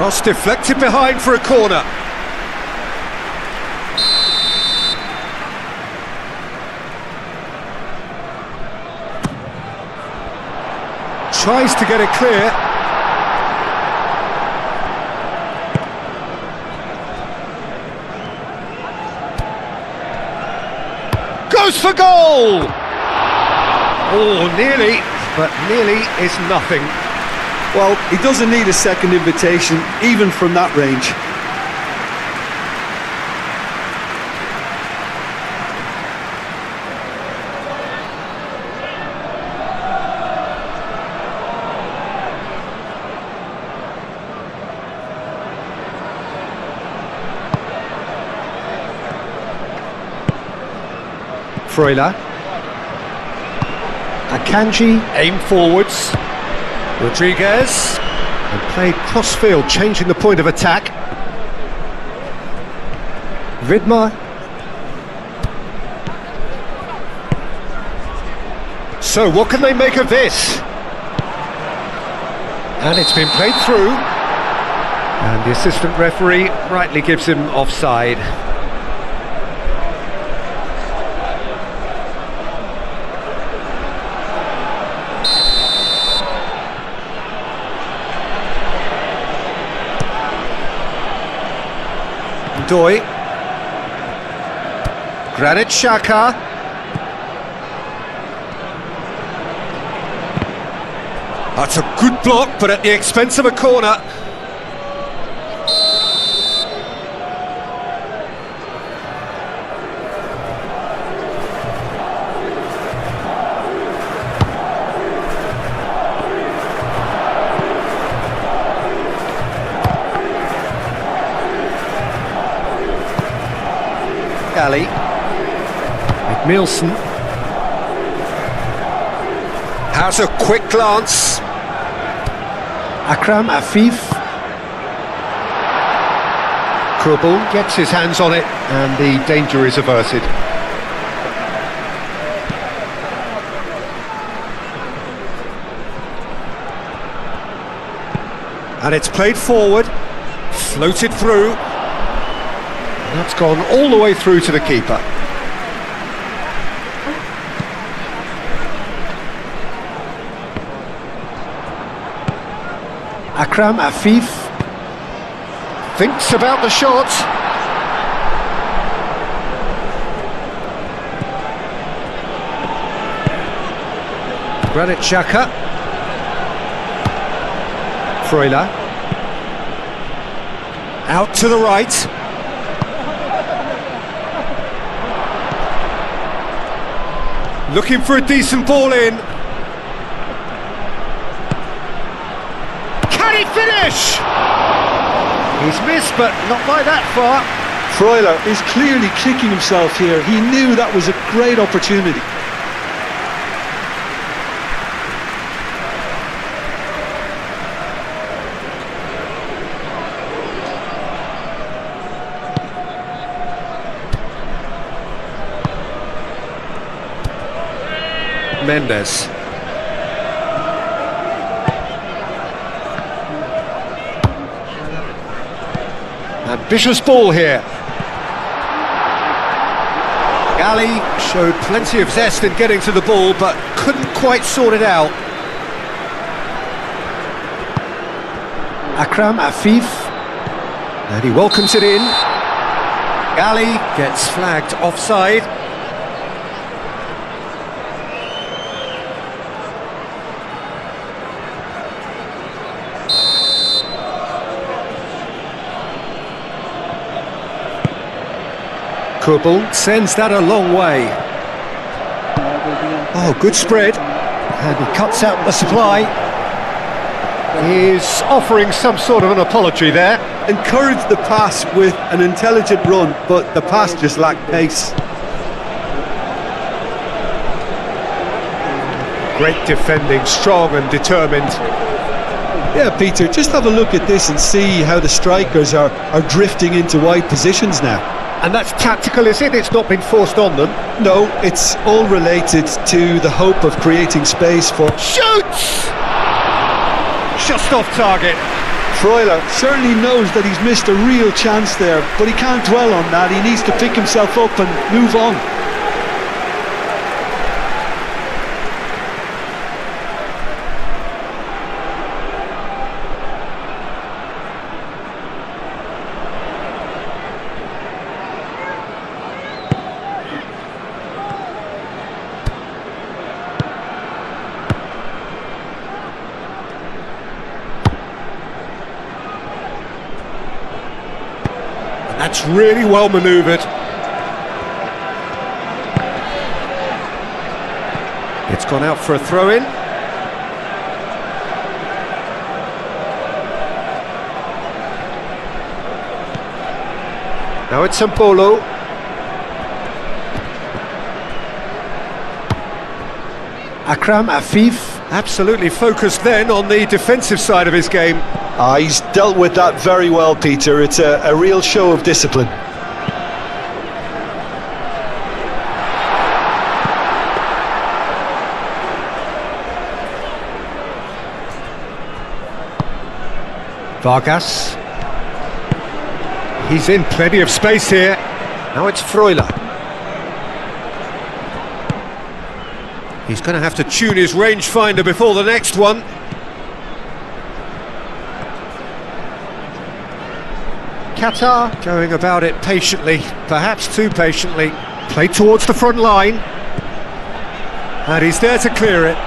Cross deflected behind for a corner. Tries to get it clear. Goes for goal! Oh, nearly, but nearly is nothing. Well, he doesn't need a second invitation, even from that range. Freuler. Akanji, aim forwards. Rodriguez. And played cross-field, changing the point of attack. Vidmar. So, what can they make of this? And it's been played through. And the assistant referee rightly gives him offside. Doi. Granit Xhaka. That's a good block, but at the expense of a corner. Ali. McMilson. Has a quick glance. Akram Afif. Krubel gets his hands on it and the danger is averted. And it's played forward, floated through. That's gone all the way through to the keeper. Akram Afif thinks about the shot. Granit Xhaka. Freuler. Out to the right. Looking for a decent ball in. Can he finish? He's missed, but not by that far. Freuler is clearly kicking himself here. He knew that was a great opportunity. Mendes. Ambitious ball here. Ali showed plenty of zest in getting to the ball, but couldn't quite sort it out. Akram Afif. And he welcomes it in. Ali gets flagged offside. Krubel sends that a long way. Oh, good spread. And he cuts out the supply. He's offering some sort of an apology there. Encouraged the pass with an intelligent run, but the pass just lacked pace. Great defending, strong and determined. Yeah, Peter, just have a look at this and see how the strikers are drifting into wide positions now. And that's tactical, is it? It's not been forced on them. No, it's all related to the hope of creating space for... Shoots! Just off target. Freuler certainly knows that he's missed a real chance there, but he can't dwell on that. He needs to pick himself up and move on. That's really well manoeuvred. It's gone out for a throw-in. Now it's Mbolo. Akram Afif, absolutely focused then on the defensive side of his game. He's dealt with that very well, Peter. It's a real show of discipline. Vargas. He's in plenty of space here. Now it's Freuler. He's going to have to tune his rangefinder before the next one. Qatar going about it patiently, perhaps too patiently. Play towards the front line. And he's there to clear it.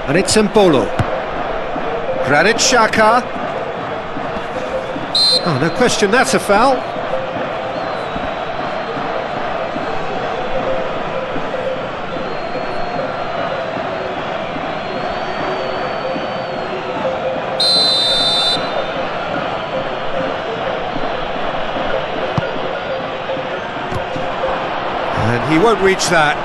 And it's Mbolo. Granit Xhaka. Oh, no question, that's a foul. And he won't reach that.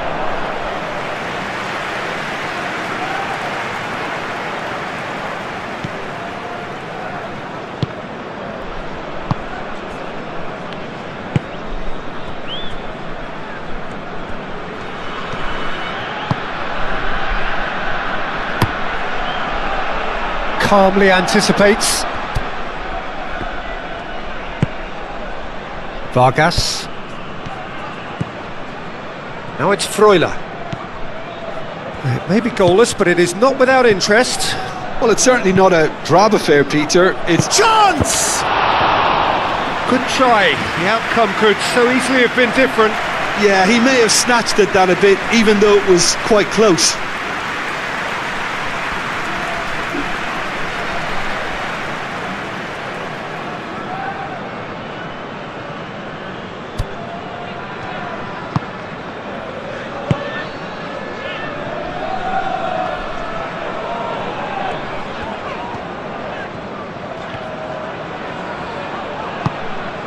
Calmly anticipates. Vargas. Now it's Freuler. It may be goalless, but it is not without interest. Well, it's certainly not a drab affair, Peter. It's Chance! Good try. The outcome could so easily have been different. Yeah, he may have snatched at that a bit, even though it was quite close.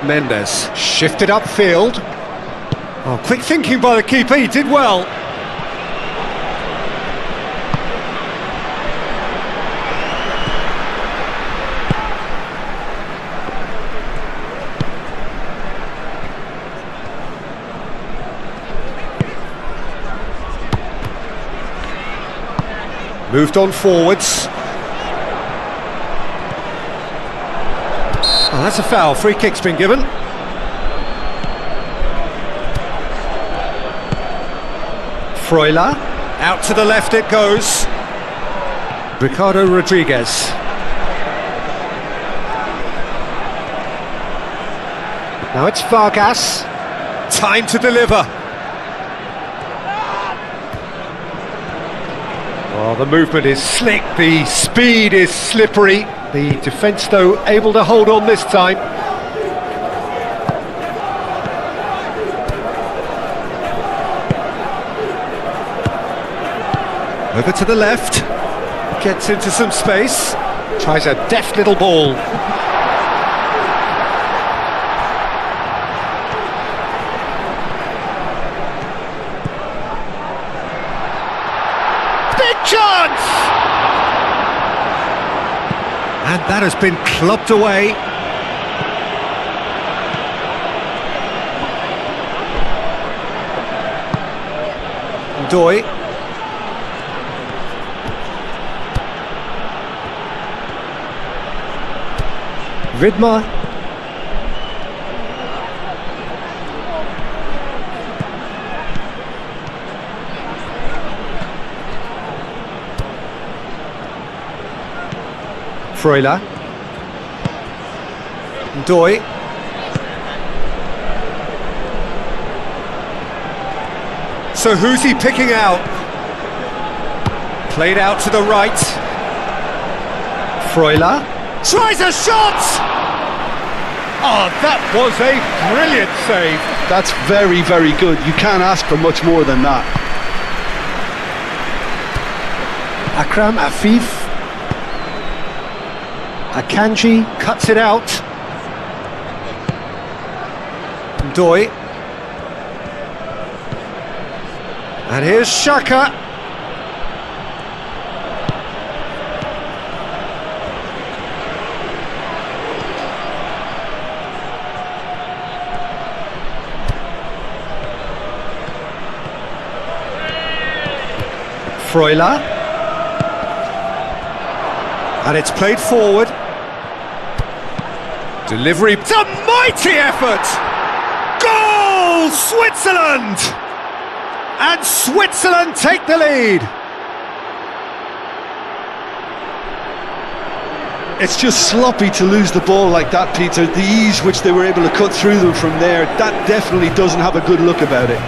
Mendes shifted upfield. Oh, quick thinking by the keeper, he did well. Moved on forwards. Oh, that's a foul. Free kick's been given. Freuler. Out to the left it goes. Ricardo Rodriguez. Now it's Vargas. Time to deliver. Oh, the movement is slick. The speed is slippery. The defence, though, able to hold on this time. Over to the left. Gets into some space. Tries a deft little ball. Big chance! And that has been clubbed away. Doi. Vidmar. Freuler. Doi. So who's he picking out? Played out to the right. Freuler tries a shot! Oh, that was a brilliant save. That's very, very good. You can't ask for much more than that. Akram Afif. Akanji cuts it out. Doi. And here's Shaka. Freuler. And it's played forward. Delivery. It's a mighty effort! Goal! Switzerland! And Switzerland take the lead. It's just sloppy to lose the ball like that, Peter. The ease which they were able to cut through them from there, that definitely doesn't have a good look about it.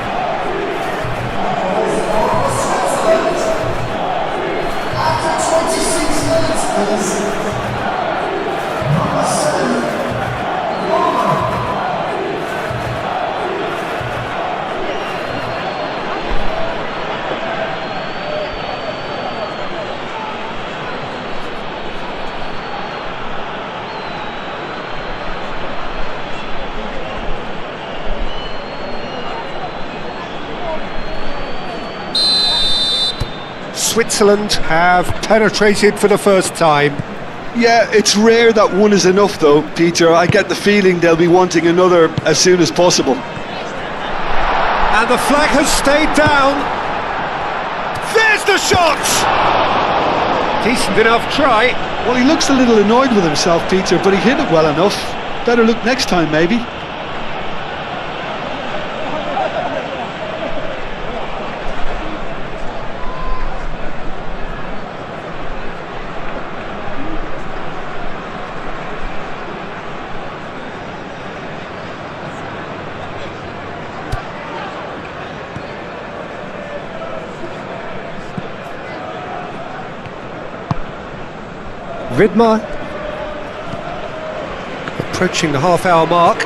Switzerland have penetrated for the first time. Yeah, it's rare that one is enough though, Peter. I get the feeling they'll be wanting another as soon as possible. And the flag has stayed down. There's the shot! Decent enough try. Well, he looks a little annoyed with himself, Peter, but he hit it well enough. Better look next time, maybe. Vidmar, approaching the half-hour mark.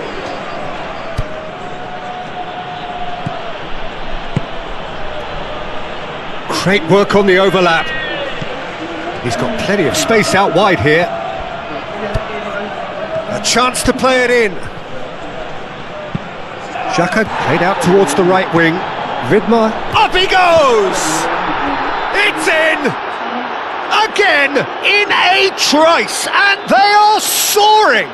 Great work on the overlap. He's got plenty of space out wide here. A chance to play it in. Xhaka played out towards the right wing. Vidmar, up he goes! It's in! Again, in a trice, and they are soaring!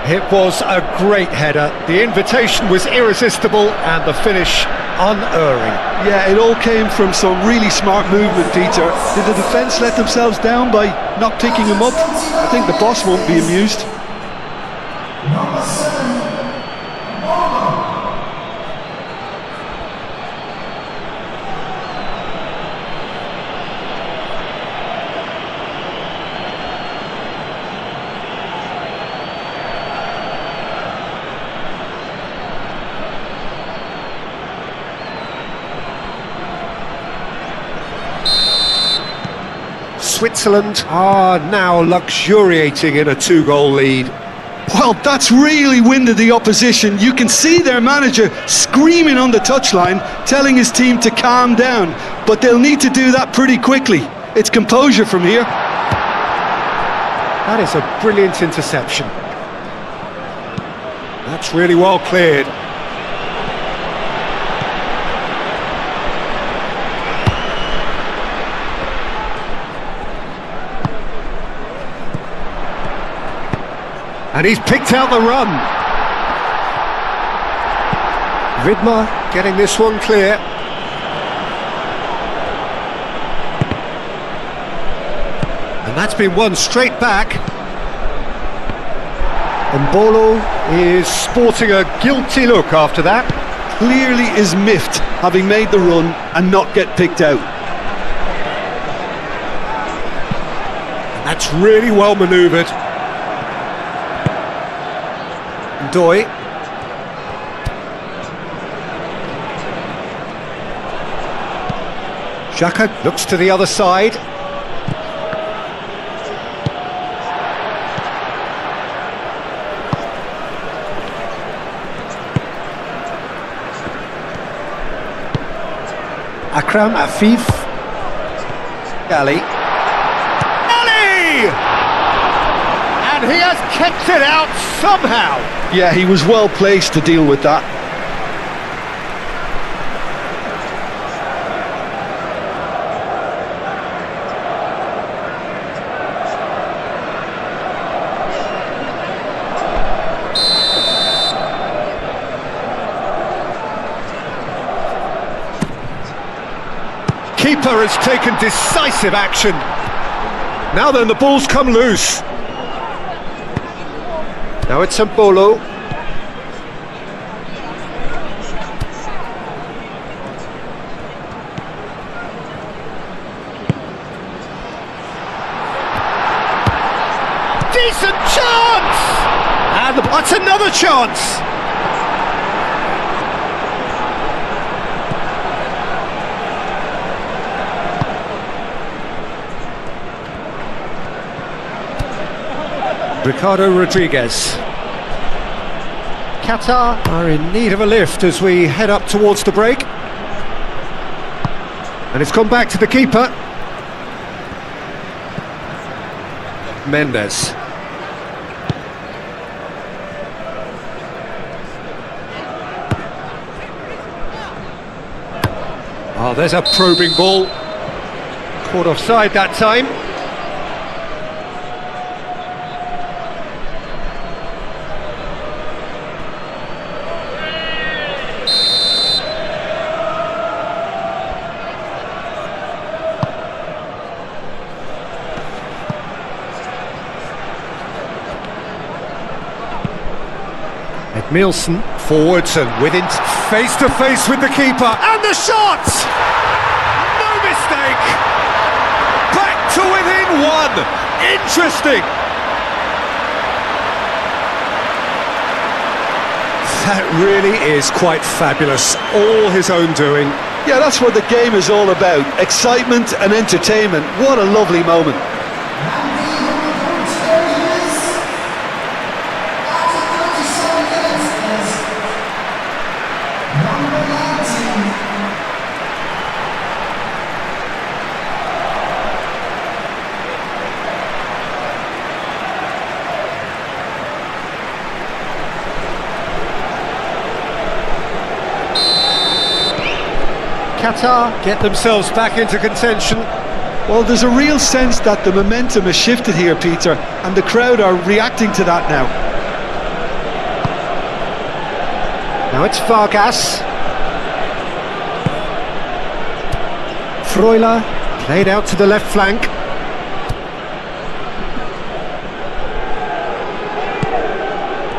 It was a great header, the invitation was irresistible, and the finish unerring. Yeah, it all came from some really smart movement, Peter. Did the defence let themselves down by not picking him up? I think the boss won't be amused. Switzerland are now luxuriating in a two-goal lead. Well, that's really winded the opposition. You can see their manager screaming on the touchline, telling his team to calm down, but they'll need to do that pretty quickly. It's composure from here. That is a brilliant interception. That's really well cleared. And he's picked out the run. Vidmar getting this one clear. And that's been won straight back. And Bolo is sporting a guilty look after that. Clearly is miffed, having made the run and not get picked out. That's really well manoeuvred. Doi. Xhaka looks to the other side. Akram Afif. Ali. Ali! And he has kept it out somehow. Yeah, he was well placed to deal with that. Keeper has taken decisive action. Now then, the ball's come loose. Now it's Bolo. Decent chance! And that's another chance! Ricardo Rodriguez. Qatar are in need of a lift as we head up towards the break. And it's gone back to the keeper. Mendes. Oh, there's a probing ball. Caught offside that time. Edmilson forwards and face to face with the keeper, and the shot! No mistake! Back to within one! Interesting! That really is quite fabulous, all his own doing. Yeah, that's what the game is all about. Excitement and entertainment. What a lovely moment. Qatar get themselves back into contention. Well, there's a real sense that the momentum has shifted here, Peter, and the crowd are reacting to that now. Now it's Vargas. Freuler played out to the left flank.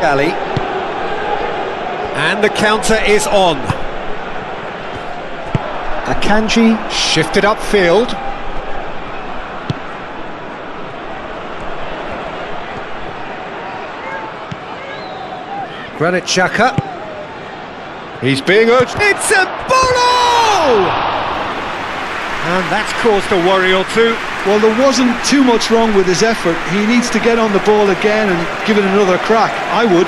Ali. And the counter is on. Akanji shifted upfield. Granit Xhaka. He's being urged. It's a Bolo! And that's caused a worry or two. Well, there wasn't too much wrong with his effort. He needs to get on the ball again and give it another crack. I would.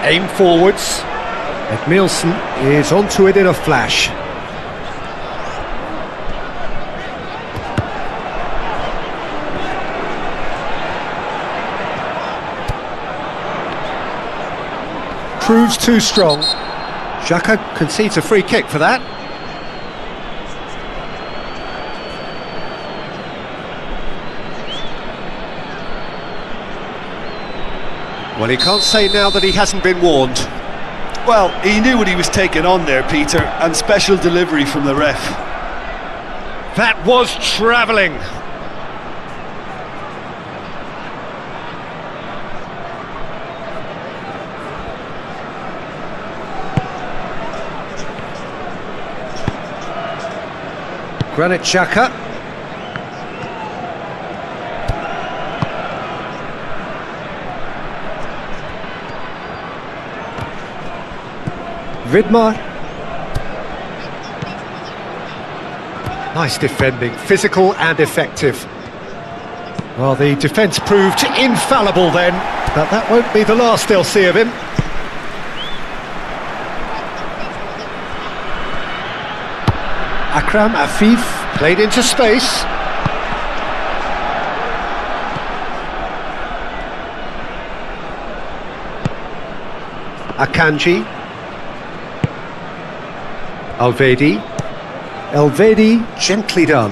Aim forwards. Edmilson is onto it in a flash. proves too strong. Xhaka concedes a free kick for that. Well, he can't say now that he hasn't been warned. Well, he knew what he was taking on there, Peter, and special delivery from the ref. That was travelling. Granit Xhaka. Vidmar. Nice defending, physical and effective. Well, the defence proved infallible then, but that won't be the last they'll see of him. Akram Afif played into space. Akanji. Elvedi, gently done.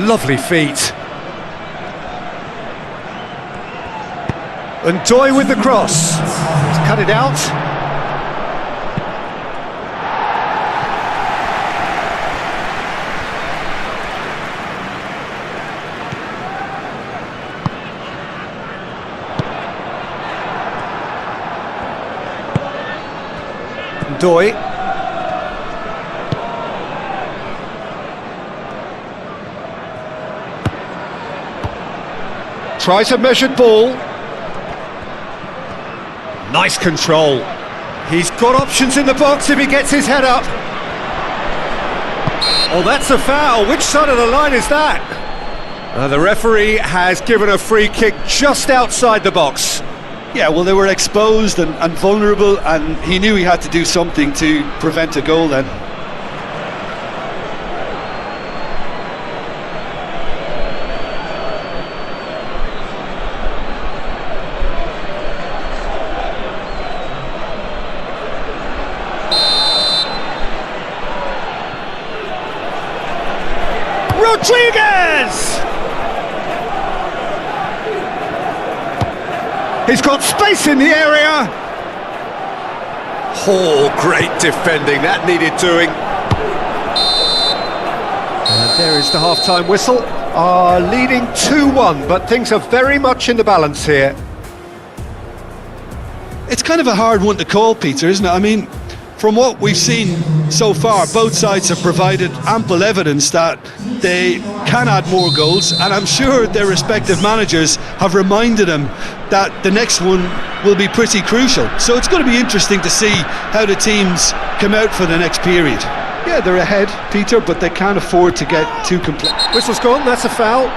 Lovely feet. And Doy with the cross. He's cut it out. Doy. Tries a measured ball. Nice control. He's got options in the box if he gets his head up. Oh, that's a foul. Which side of the line is that? The referee has given a free kick just outside the box. Yeah, well, they were exposed and vulnerable, and he knew he had to do something to prevent a goal then. Rodriguez! He's got space in the area. Oh, great defending. That needed doing. And there is the half-time whistle. Leading 2-1, but things are very much in the balance here. It's kind of a hard one to call, Peter, isn't it? I mean, from what we've seen so far, both sides have provided ample evidence that they can add more goals, and I'm sure their respective managers have reminded them that the next one will be pretty crucial. So it's going to be interesting to see how the teams come out for the next period. Yeah, they're ahead, Peter, but they can't afford to get too complete. Whistle's gone, that's a foul.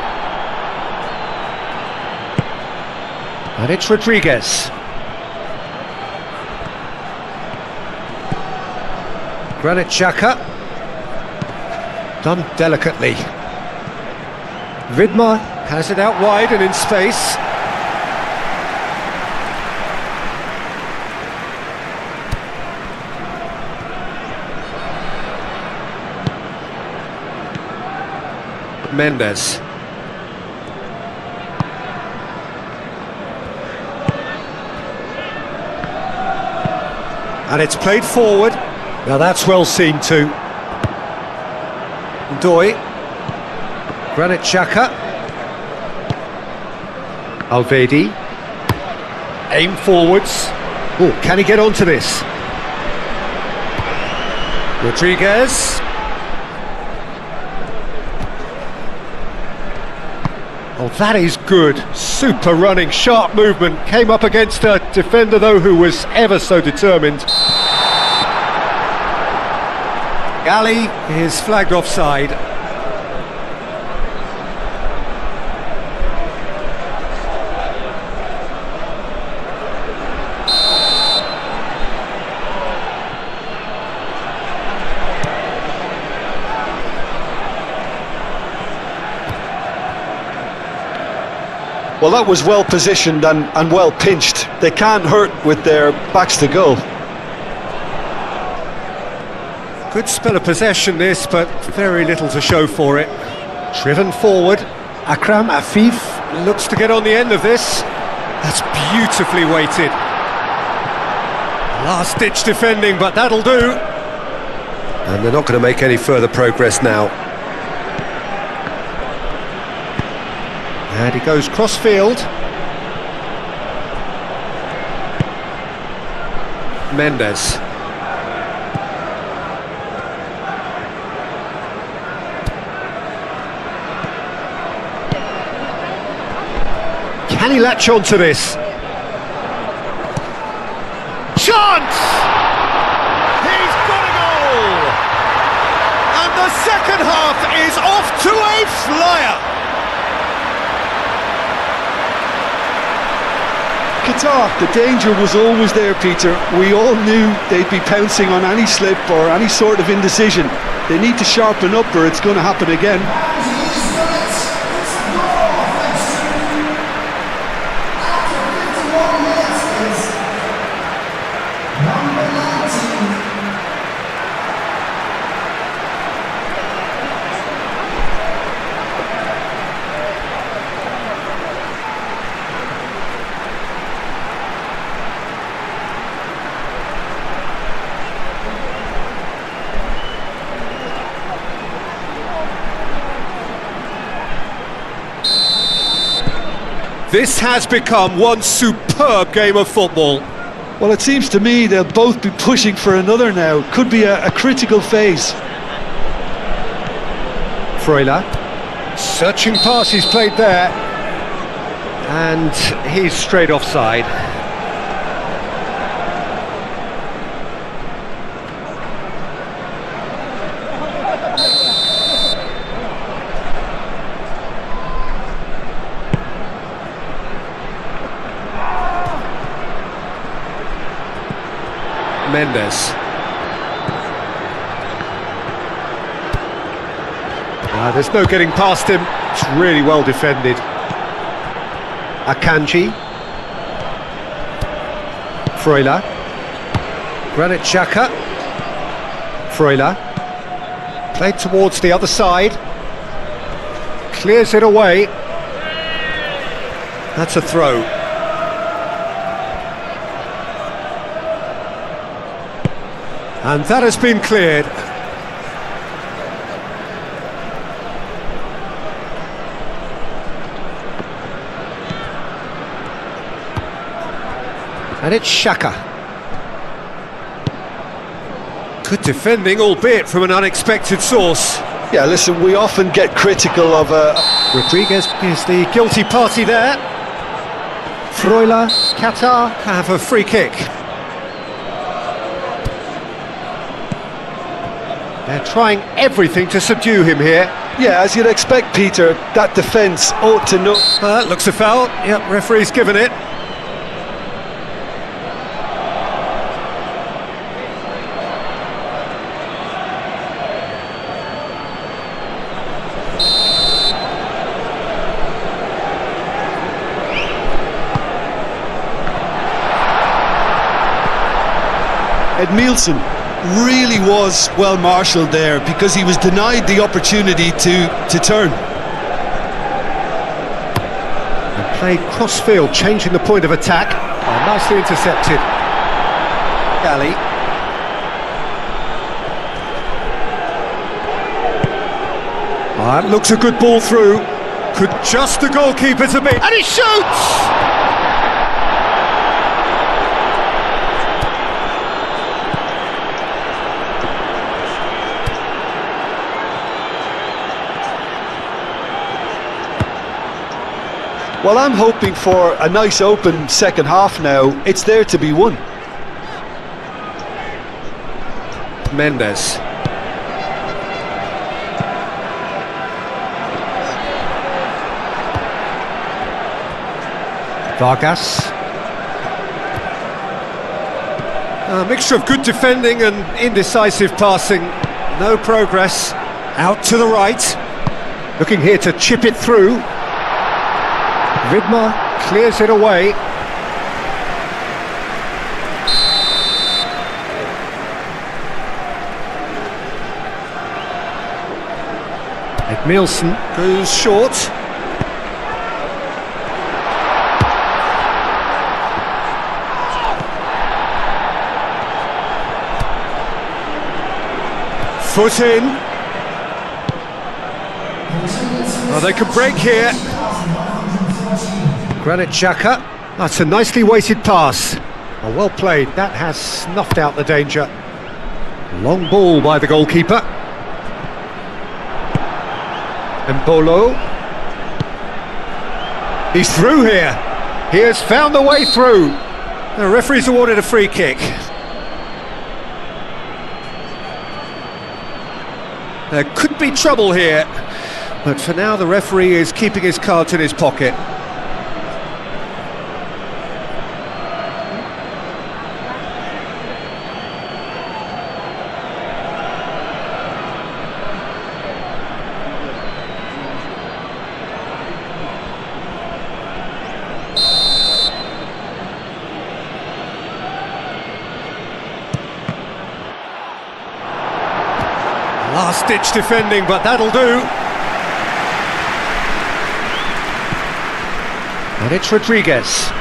And it's Rodriguez. Granit Xhaka. Done delicately. Vidmar has it out wide and in space. Mendes. And it's played forward. Now that's well seen too. Doy. Granit Xhaka. Alvedi. Aim forwards. Oh, can he get onto this? Rodriguez. Oh, that is good. Super running, sharp movement. Came up against a defender, though, who was ever so determined. Ali is flagged offside. Well, that was well positioned and well pinched. They can't hurt with their backs to goal. Good spell of possession this, but very little to show for it. Driven forward, Akram Afif looks to get on the end of this. That's beautifully weighted. Last-ditch defending, but that'll do. And they're not going to make any further progress now. And he goes cross-field. Mendes. Can he latch on to this? Chance! He's got a goal! And the second half is off to a flyer! Qatar, the danger was always there, Peter. We all knew they'd be pouncing on any slip or any sort of indecision. They need to sharpen up or it's going to happen again. This has become one superb game of football. Well, it seems to me they'll both be pushing for another now. Could be a critical phase. Freuler. Searching pass he's played there. And he's straight offside. Mendes. There's no getting past him. It's really well defended. Akanji. Freuler. Granit Xhaka. Freuler. Played towards the other side. Clears it away. That's a throw. And that has been cleared. And it's Xhaka. Good defending, albeit from an unexpected source. Yeah, listen, we often get critical of Rodriguez is the guilty party there. Freuler, Qatar have a free kick. They're trying everything to subdue him here. Yeah, as you'd expect, Peter, that defence ought to know. Looks a foul. Yep, referee's given it. Edmilson really was well marshalled there because he was denied the opportunity to turn. And played cross-field, changing the point of attack. Nicely intercepted. Gali. That looks a good ball through. Could just the goalkeeper to beat. And he shoots! Well, I'm hoping for a nice open second half now. It's there to be won. Mendes. Vargas. A mixture of good defending and indecisive passing. No progress. Out to the right. Looking here to chip it through. Vidmar clears it away. Nielsen goes short. Foot in. Oh, they could break here. Granit Xhaka. That's a nicely weighted pass. Oh, well played. That has snuffed out the danger. Long ball by the goalkeeper. Mbolo. He's through here. He has found the way through. The referee's awarded a free kick. There could be trouble here, but for now the referee is keeping his cards in his pocket. Last-ditch defending, but that'll do. And it's Rodriguez.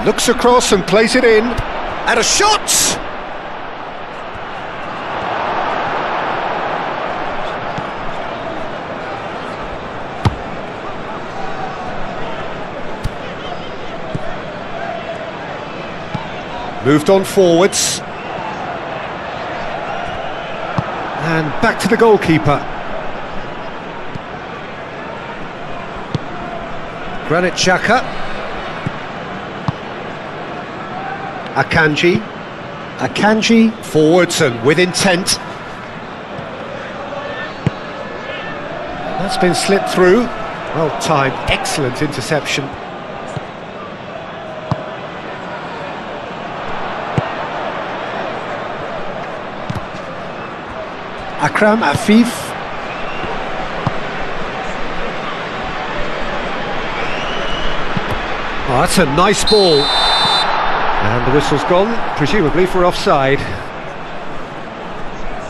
Looks across and plays it in. And a shot! Moved on forwards. And back to the goalkeeper. Granit Xhaka. Akanji. Akanji forwards and with intent. That's been slipped through. Well timed, excellent interception. Akram Afif. Oh, that's a nice ball. And the whistle's gone, presumably for offside.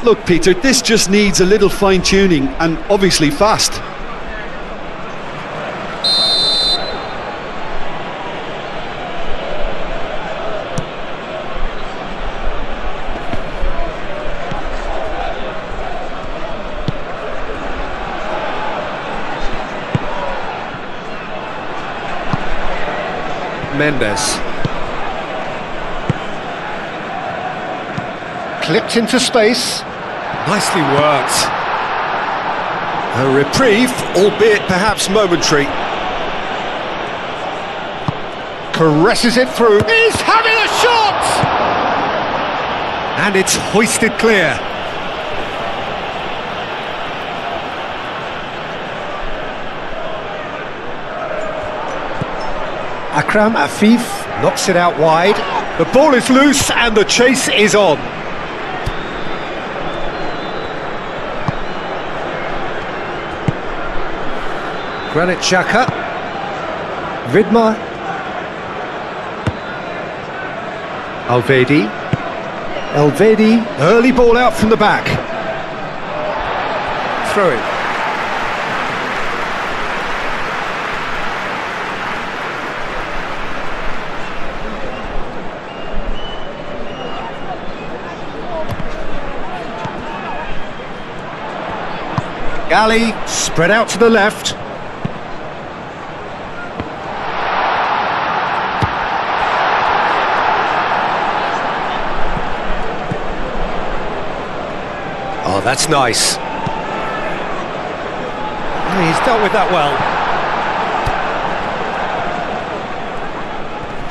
Look, Peter, this just needs a little fine-tuning, and obviously fast. Mendes. Clipped into space. Nicely worked. A reprieve, albeit perhaps momentary. Caresses it through. He's having a shot! And it's hoisted clear. Akram Afif knocks it out wide. The ball is loose and the chase is on. Granit Xhaka. Vidmar. Alvedi. Elvedi. Early ball out from the back. Throw it. Galley, spread out to the left. Oh, that's nice. He's dealt with that well.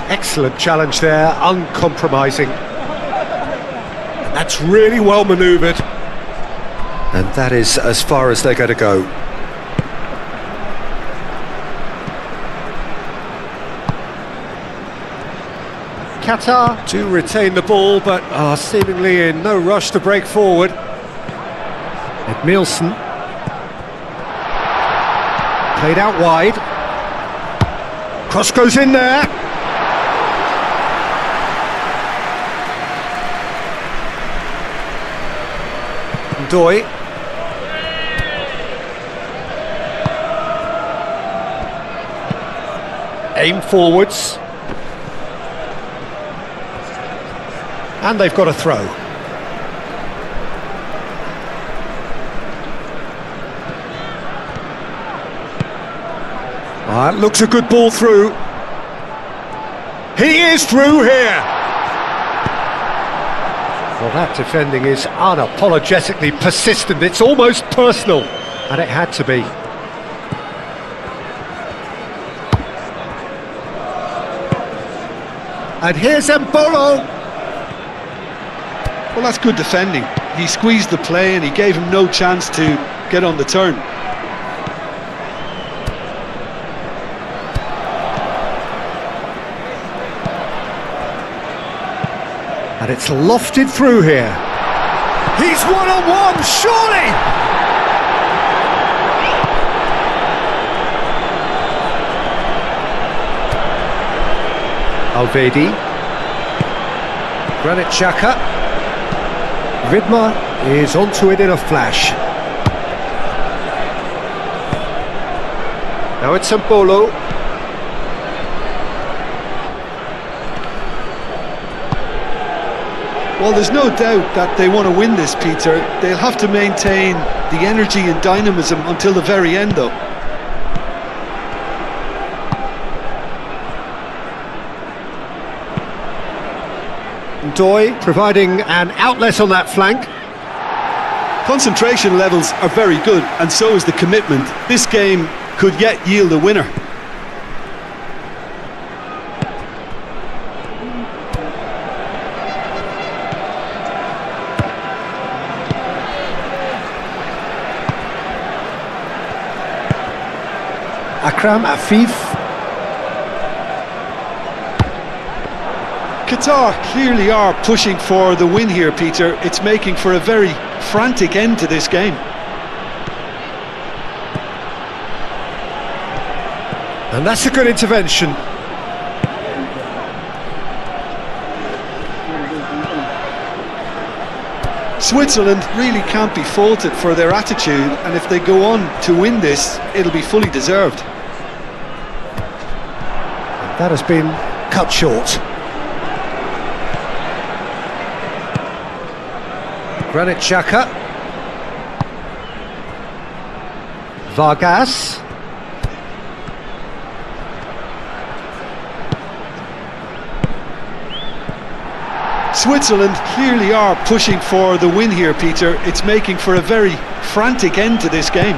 Excellent challenge there, uncompromising. That's really well manoeuvred. And that is as far as they're going to go. Qatar to retain the ball, but are seemingly in no rush to break forward. Edmilson. Played out wide. Cross goes in there. Doy. Aim forwards. And they've got a throw. Looks a good ball through. He is through here. Well, that defending is unapologetically persistent. It's almost personal, and it had to be. And here's Embolo. Well, that's good defending. He squeezed the play and he gave him no chance to get on the turn. And it's lofted through here. He's one-on-one, surely! Alvedi. Granit Xhaka. Vidmar is onto it in a flash. Now it's Embolo. Well, there's no doubt that they want to win this, Peter. They'll have to maintain the energy and dynamism until the very end, though. Doy providing an outlet on that flank. Concentration levels are very good, and so is the commitment. This game could yet yield a winner. Akram Afif. Qatar clearly are pushing for the win here, Peter. It's making for a very frantic end to this game. And that's a good intervention. Switzerland really can't be faulted for their attitude, and if they go on to win this, it'll be fully deserved. That has been cut short. Granit Xhaka. Vargas. Switzerland clearly are pushing for the win here, Peter. It's making for a very frantic end to this game.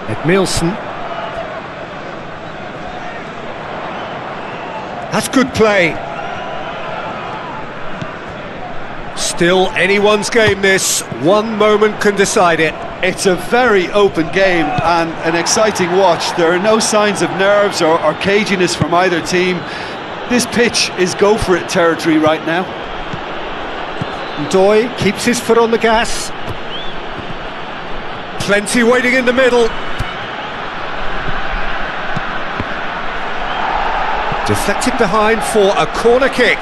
Edmilson. That's good play. Still anyone's game this. One moment can decide it. It's a very open game and an exciting watch. There are no signs of nerves or caginess from either team. This pitch is go-for-it territory right now. Doy keeps his foot on the gas. Plenty waiting in the middle. Deflected behind for a corner kick.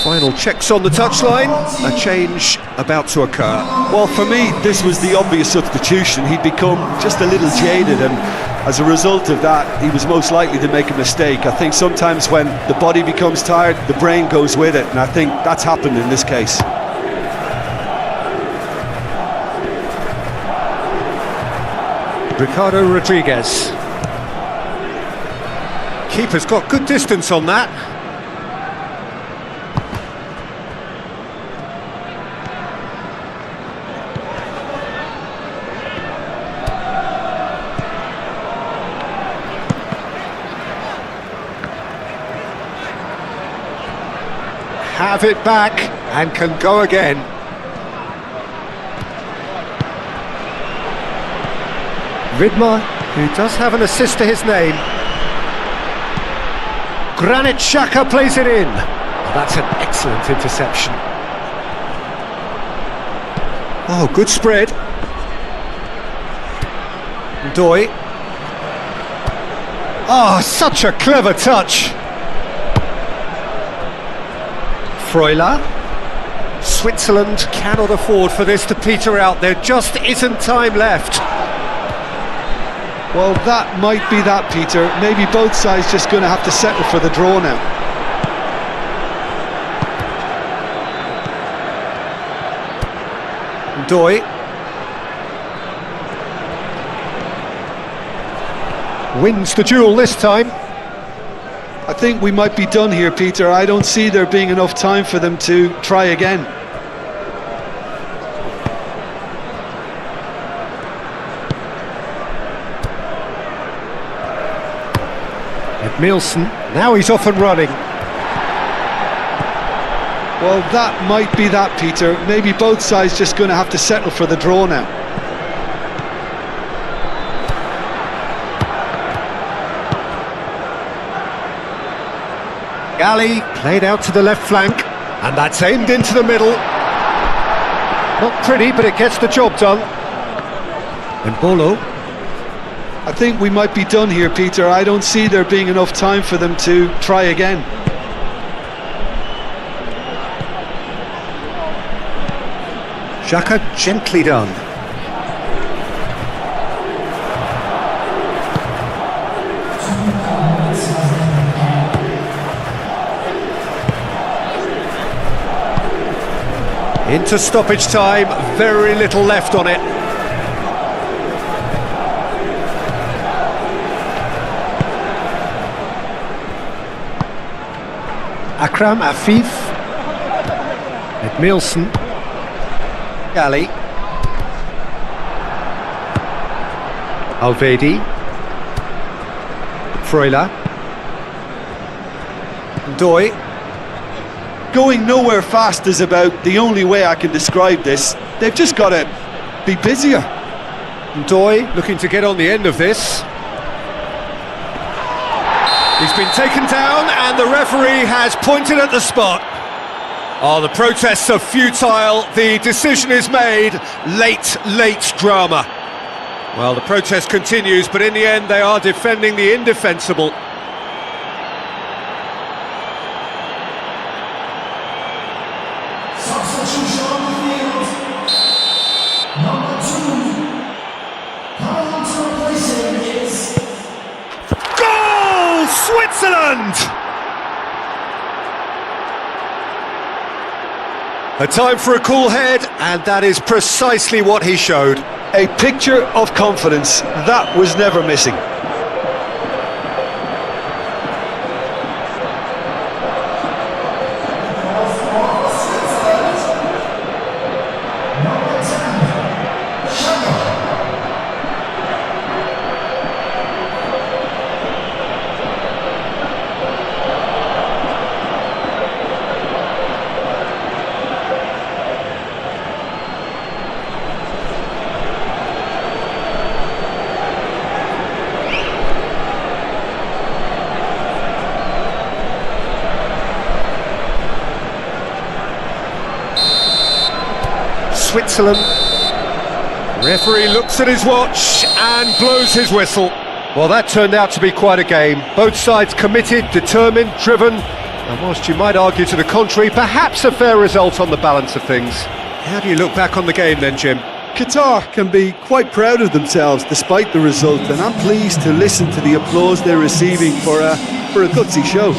Final checks on the touchline. A change about to occur. Well, for me, this was the obvious substitution. He'd become just a little jaded, and as a result of that, he was most likely to make a mistake. I think sometimes when the body becomes tired, the brain goes with it, and I think that's happened in this case. Ricardo Rodriguez. Keeper's got good distance on that. Have it back. and can go again. Vidmar, who does have an assist to his name. Granit Xhaka plays it in. Oh, that's an excellent interception. Oh, good spread. Doi. Oh, such a clever touch. Freuler. Switzerland cannot afford for this to peter out. There just isn't time left. Well, that might be that, Peter. Maybe both sides just going to have to settle for the draw now. Doi. Wins the duel this time. I think we might be done here, Peter. I don't see there being enough time for them to try again. Edmilson, now he's off and running. Well, that might be that, Peter. Maybe both sides just going to have to settle for the draw now. Gali played out to the left flank, and that's aimed into the middle. Not pretty, but it gets the job done. And Bolo. I think we might be done here, Peter. I don't see there being enough time for them to try again. Xhaka gently done. Into stoppage time, very little left on it. Akram Afif. Edmilson. Gali. Alvedi. Freuler. Doi. Going nowhere fast is about the only way I can describe this. They've just got to be busier. Doi looking to get on the end of this. He's been taken down and the referee has pointed at the spot. Oh, the protests are futile, the decision is made. Late drama. Well, the protest continues, but in the end they are defending the indefensible. Switzerland! A time for a cool head, and that is precisely what he showed. A picture of confidence. That was never missing. Switzerland. Referee looks at his watch and blows his whistle. Well, that turned out to be quite a game. Both sides committed, determined, driven, and whilst you might argue to the contrary, perhaps a fair result on the balance of things. How do you look back on the game then, Jim? Qatar can be quite proud of themselves despite the result, and I'm pleased to listen to the applause they're receiving for a gutsy show.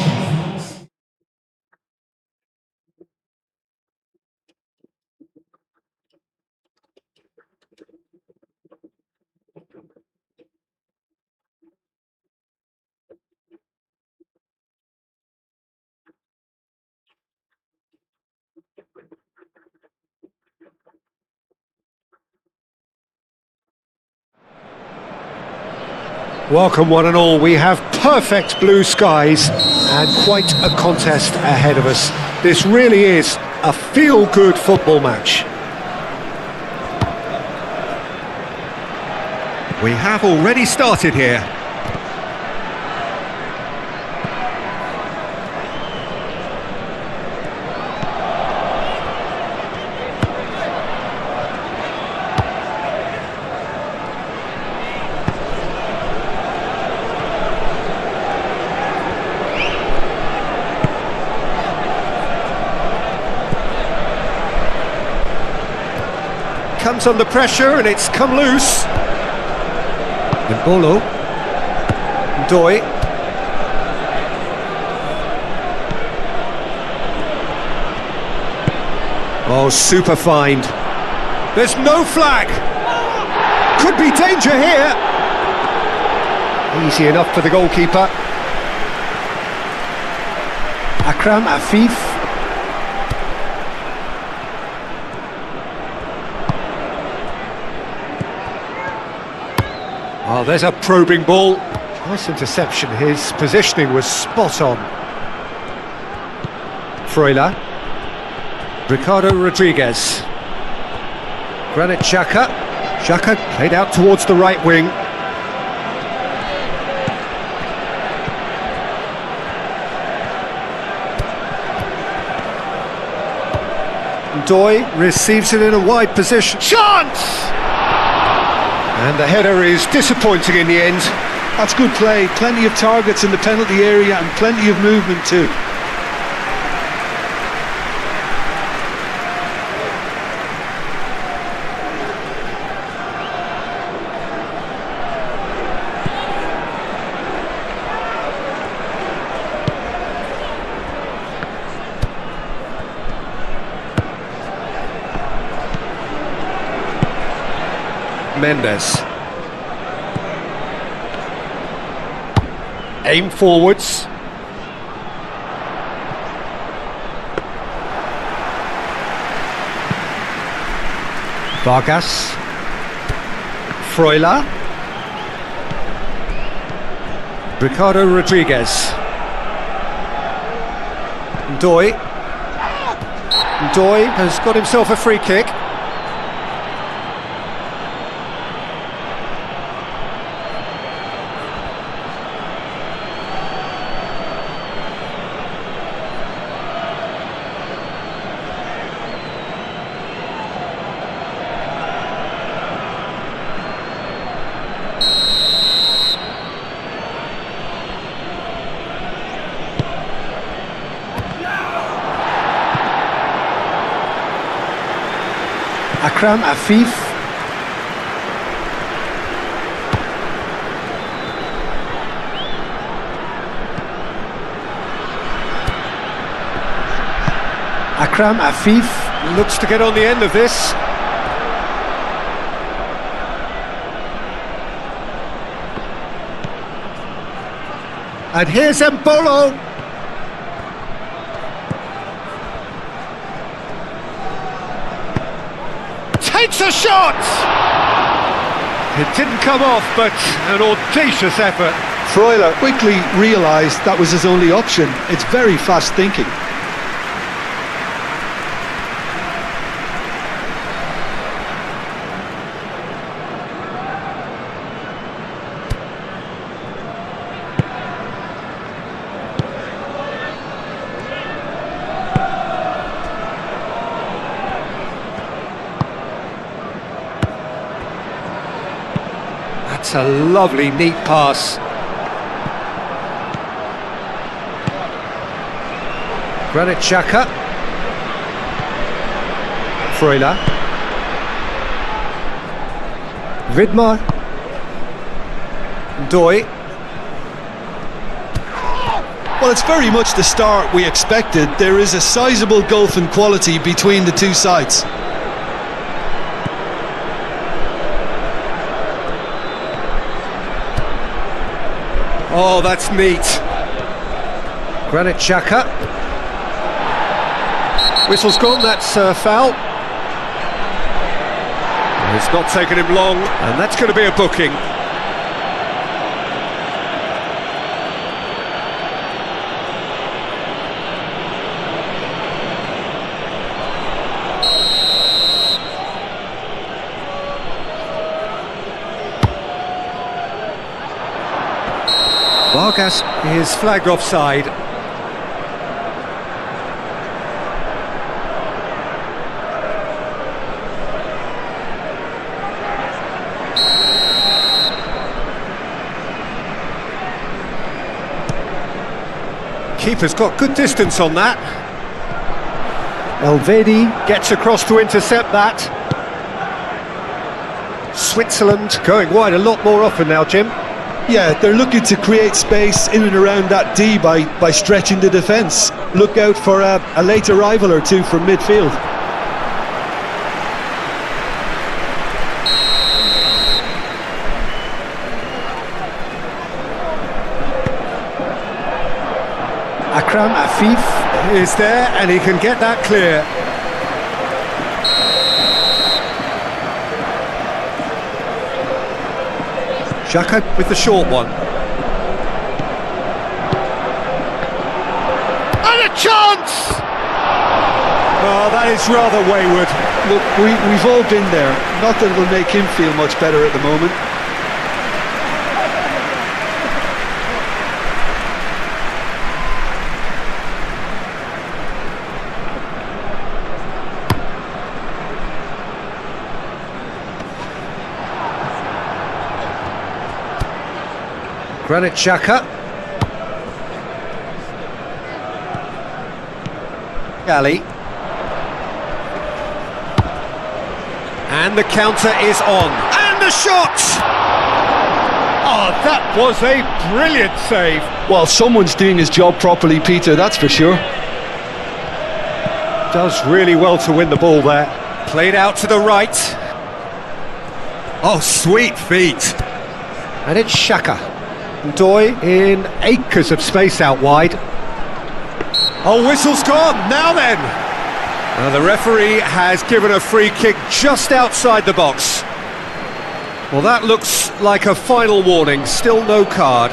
Welcome one and all, we have perfect blue skies and quite a contest ahead of us. This really is A feel-good football match. We have already started here. Comes under pressure and it's come loose. Mbolo. Doi. Oh, super find. There's no flag. Could be danger here. Easy enough for the goalkeeper. Akram Afif. Oh, there's a probing ball. Nice interception. His positioning was spot on. Freuler. Ricardo Rodriguez. Granit Xhaka. Xhaka played out towards the right wing. Doi receives it in a wide position. Chance! And the header is disappointing in the end. That's good play, plenty of targets in the penalty area and plenty of movement too. Mendes. Aim forwards. Vargas. Freuler. Ricardo Rodriguez. Doi. Doi has got himself a free kick. Akram Afif. Akram Afif looks to get on the end of this. And here's Mbolo. Takes a shot! It didn't come off, but an audacious effort. Freuler quickly realised that was his only option. It's very fast thinking. That's a lovely, neat pass. Granit Xhaka. Freuler. Vidmar. Doi. Well, it's very much the start we expected. There is a sizable gulf in quality between the two sides. Oh, that's neat. Granit Xhaka. Whistle's gone, that's foul. It's not taken him long, and that's going to be a booking. Vargas is flagged offside. Keeper's got good distance on that. Elvedi gets across to intercept that. Switzerland going wide a lot more often now, Jim. Yeah, they're looking to create space in and around that D by stretching the defence. Look out for a late arrival or two from midfield. Akram Afif is there and he can get that clear. Xhaka with the short one. And a chance! Oh, that is rather wayward. Look, we've all been there. Not that it'll make him feel much better at the moment. Granit Xhaka. Ali. And the counter is on. And the shot! Oh, that was a brilliant save. Well, someone's doing his job properly, Peter, that's for sure. Does really well to win the ball there. Played out to the right. Oh, sweet feet. And it's Xhaka. Doy in acres of space out wide. Oh, whistle's gone, now then! The referee has given a free kick just outside the box. Well, that looks like a final warning, still no card.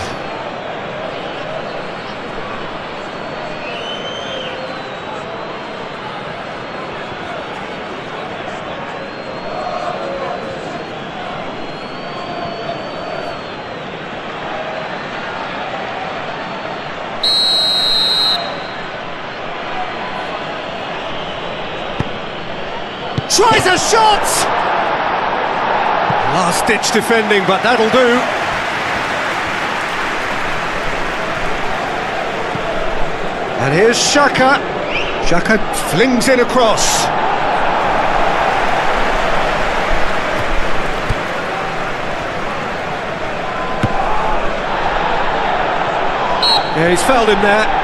Tries a shot! Last-ditch defending, but that'll do. And here's Xhaka. Xhaka flings it across. Yeah, he's fouled him there.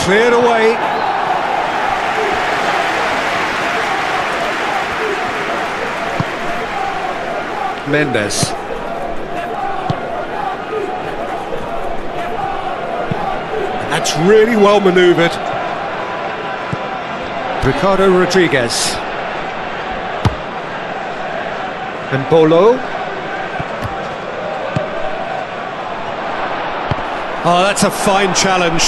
Cleared away. Mendes. That's really well manoeuvred. Ricardo Rodriguez. And Bolo. Oh, that's a fine challenge.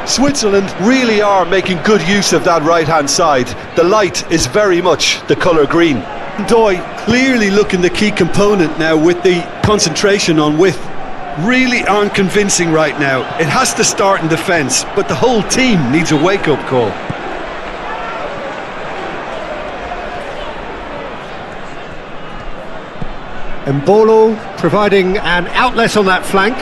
Switzerland really are making good use of that right-hand side. The light is very much the colour green. Doy clearly looking the key component now with the concentration on width. Really aren't convincing right now. It has to start in defence, but the whole team needs a wake-up call. Mbolo providing an outlet on that flank.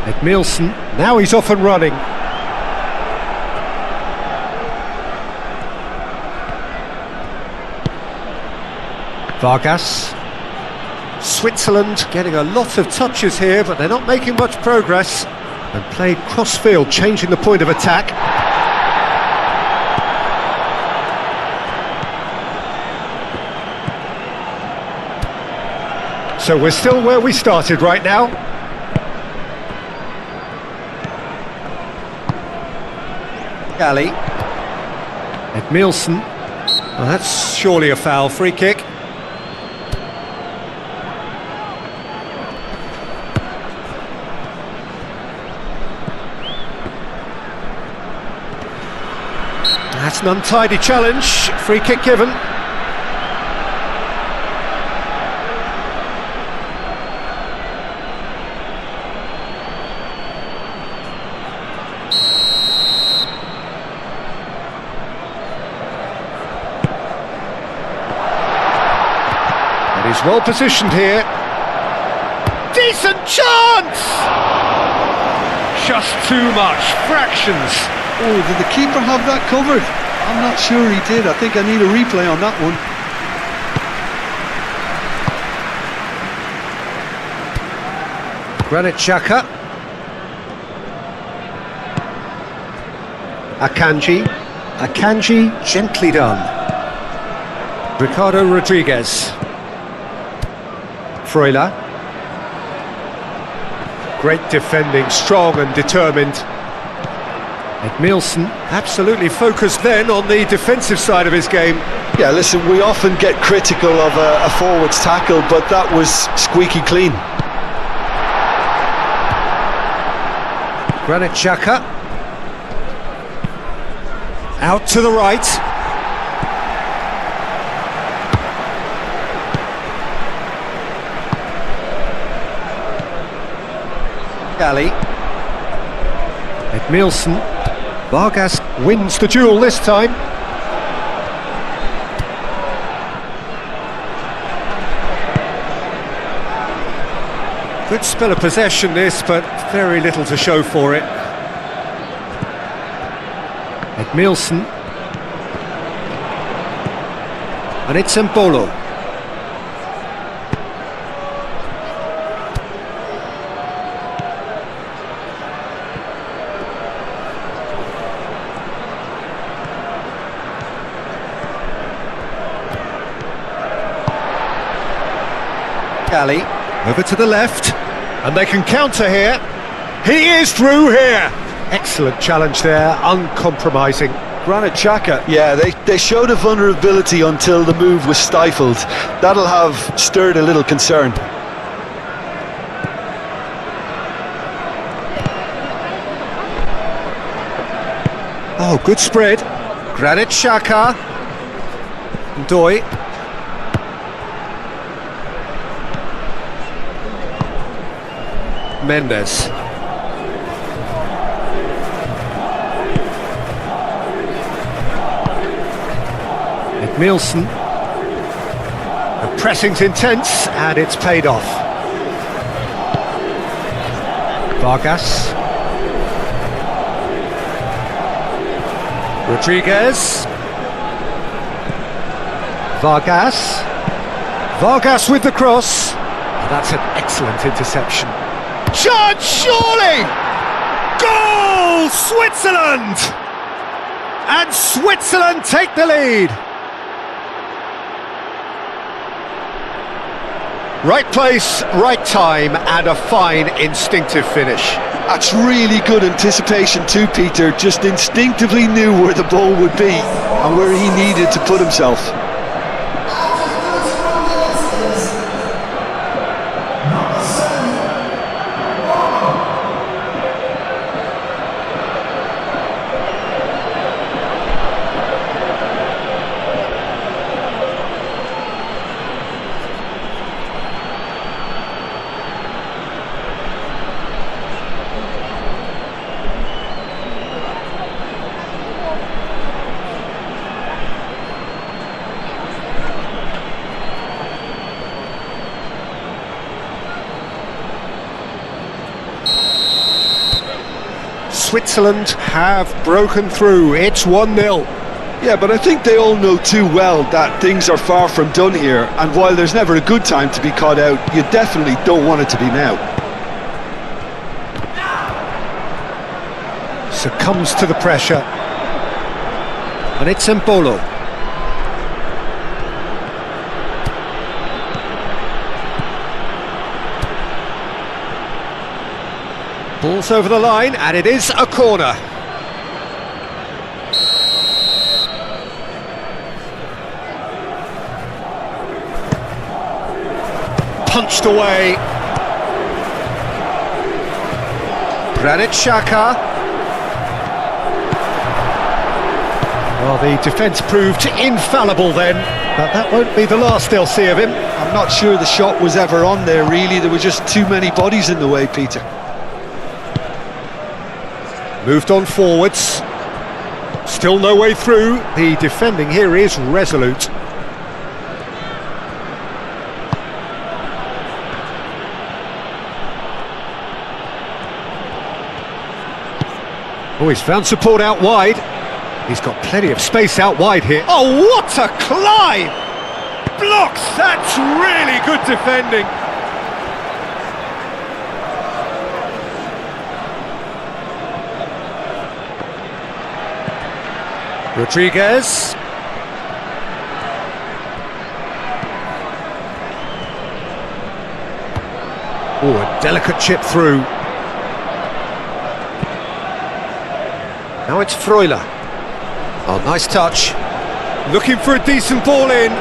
Edmilson, now he's off and running. Vargas. Switzerland getting a lot of touches here, but they're not making much progress. And played cross-field, changing the point of attack. So we're still where we started right now. Galley. Edmilson. Well, that's surely a foul. Free kick. That's an untidy challenge. Free kick given. And he's well positioned here. Decent chance! Just too much. Fractions. Oh, did the keeper have that covered? I'm not sure he did. I think I need a replay on that one. Granit Xhaka. Akanji, gently done. Ricardo Rodriguez. Freuler. Great defending, strong and determined. Edmilson, absolutely focused then on the defensive side of his game. Yeah, listen, we often get critical of a forward's tackle, but that was squeaky clean. Granit Xhaka. Out to the right. Galley. Edmilson. Vargas wins the duel this time. Good spell of possession this, but very little to show for it. Edmilson. And it's Mbolo. Galley, over to the left, and they can counter here. He is through here. Excellent challenge there, uncompromising. Granit Xhaka, yeah, they showed a vulnerability until the move was stifled. That'll have stirred a little concern. Oh, good spread. Granit Xhaka. Doi. Mendes. Edmilson. The pressing's intense and it's paid off. Vargas. Rodriguez. Vargas with the cross. That's an excellent interception. Chance, surely! Goal! Switzerland! And Switzerland take the lead. Right place, right time, and a fine instinctive finish. That's really good anticipation too, Peter. Just instinctively knew where the ball would be and where he needed to put himself. Switzerland have broken through. It's 1-0. Yeah, but I think they all know too well that things are far from done here, and while there's never a good time to be caught out, you definitely don't want it to be now. Succumbs to the pressure. And it's Mbolo. Ball's over the line, and it is a corner. Punched away. Granit Xhaka. Well, the defence proved infallible then, but that won't be the last they'll see of him. I'm not sure the shot was ever on there, really. There were just too many bodies in the way, Peter. Moved on forwards. Still no way through. The defending here is resolute. Oh, he's found support out wide. He's got plenty of space out wide here. Oh, what a climb! Blocks! That's really good defending. Rodriguez. Oh, a delicate chip through. Now it's Freuler. Oh, nice touch. Looking for a decent ball in.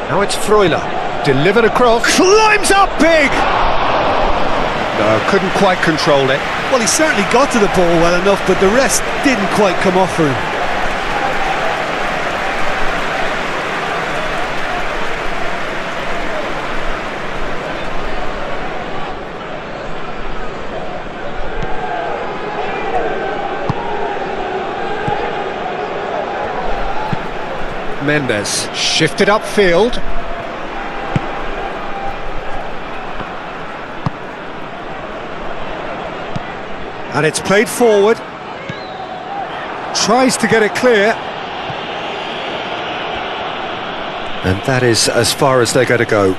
Now it's Freuler. Delivered across. Climbs up big! No, couldn't quite control it. Well, he certainly got to the ball well enough, but the rest didn't quite come off for him. Mendes shifted upfield. And it's played forward. Tries to get it clear. And that is as far as they're going to go.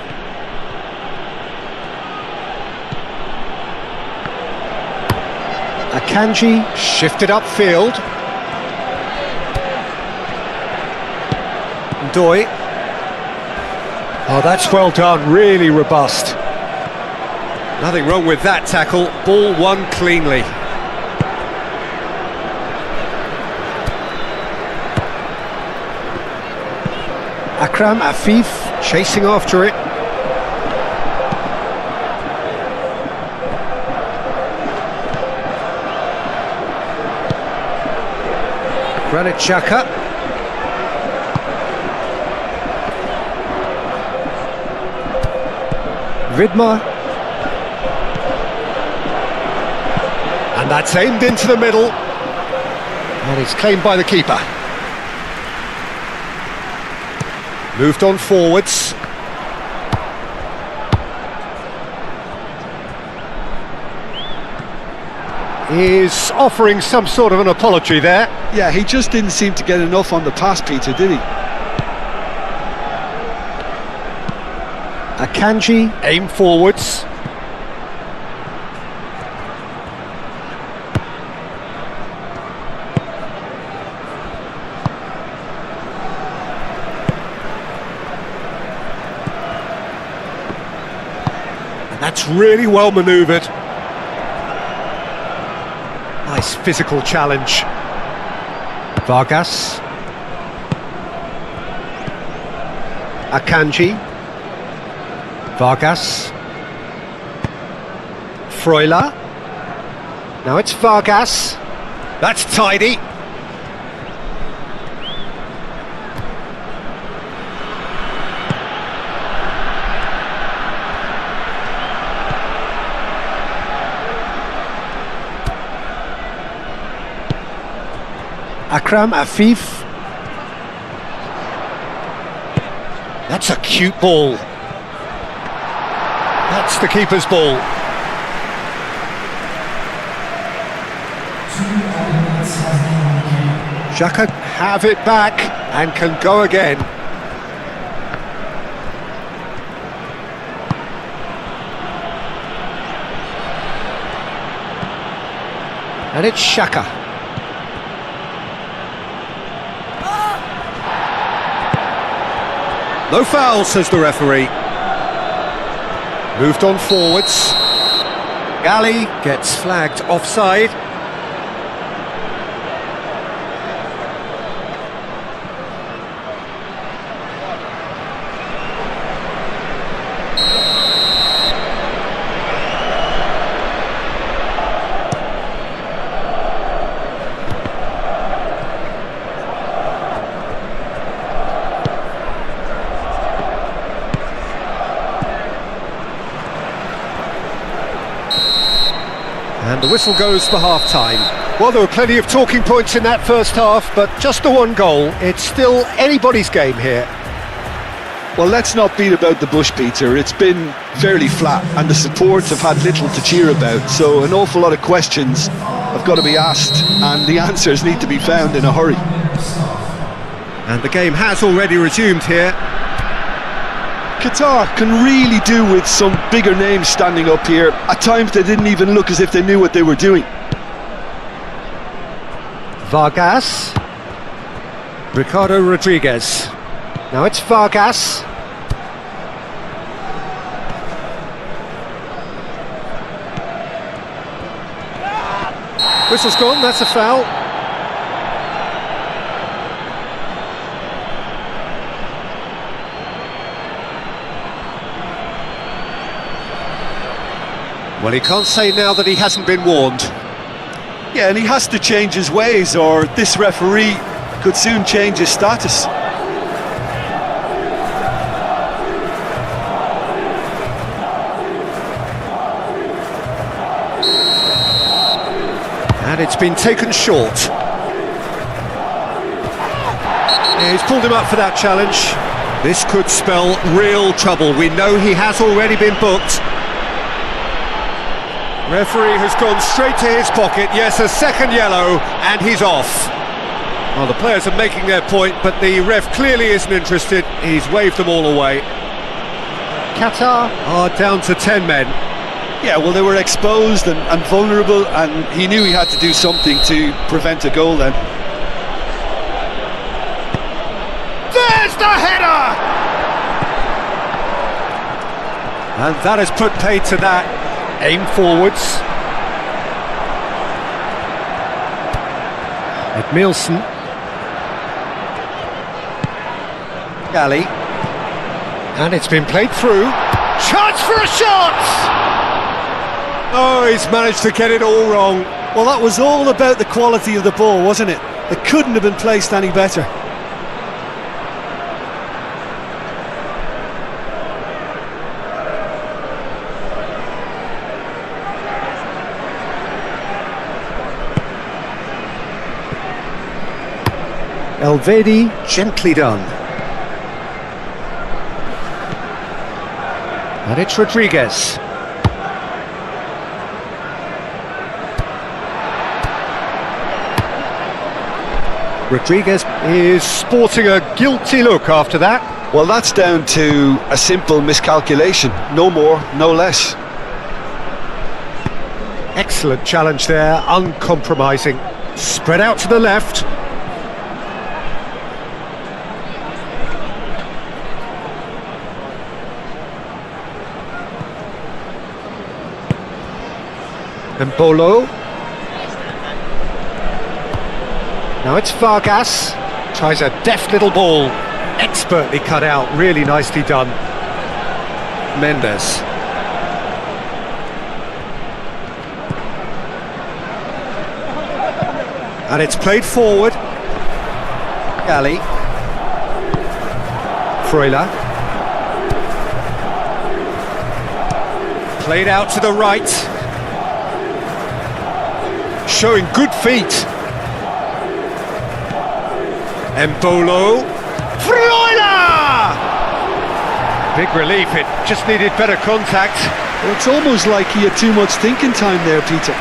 Akanji shifted upfield. Doi. Oh, that's well done, really robust. Nothing wrong with that tackle, ball won cleanly. Akram Afif chasing after it. Granit Xhaka. Vidmar. And that's aimed into the middle. And it's claimed by the keeper. Moved on forwards. Is offering some sort of an apology there. Yeah, he just didn't seem to get enough on the pass, Peter, did he? Akanji, aim forwards. And that's really well manoeuvred. Nice physical challenge. Vargas. Akanji. Vargas. Freuler. Now it's Vargas. That's tidy. Akram Afif. That's a cute ball. That's the keeper's ball. Xhaka have it back and can go again. And it's Xhaka. No foul, says the referee. Moved on forwards. Gali gets flagged offside. And the whistle goes for half-time. Well, there were plenty of talking points in that first half, but just the one goal. It's still anybody's game here. Well, let's not beat about the bush, Peter. It's been fairly flat, and the supports have had little to cheer about, so an awful lot of questions have got to be asked, and the answers need to be found in a hurry. And the game has already resumed here. Qatar can really do with some bigger names standing up here. At times they didn't even look as if they knew what they were doing. Vargas. Ricardo Rodriguez. Now it's Vargas. Whistle's gone, that's a foul. Well, he can't say now that he hasn't been warned. Yeah, and he has to change his ways, or this referee could soon change his status. And it's been taken short. Yeah, he's pulled him up for that challenge. This could spell real trouble. We know he has already been booked. Referee has gone straight to his pocket. Yes, a second yellow, and he's off. Well, the players are making their point, but the ref clearly isn't interested. He's waved them all away. Qatar are down to 10 men. Yeah, well, they were exposed and vulnerable, and he knew he had to do something to prevent a goal then. There's the header! And that has put paid to that. Aim forwards. Edmilson. Gali. And it's been played through. Chance for a shot! Oh, he's managed to get it all wrong. Well, that was all about the quality of the ball, wasn't it? It couldn't have been placed any better. Elvedi, gently done. And it's Rodriguez. Rodriguez is sporting a guilty look after that. Well, that's down to a simple miscalculation. No more, no less. Excellent challenge there, uncompromising. Spread out to the left. And Bolo. Now it's Vargas. Tries a deft little ball. Expertly cut out, really nicely done. Mendes. And it's played forward. Gali. Freuler. Played out to the right. Showing good feet. Embolo. Freuler! Big relief, it just needed better contact. Well, it's almost like he had too much thinking time there, Peter.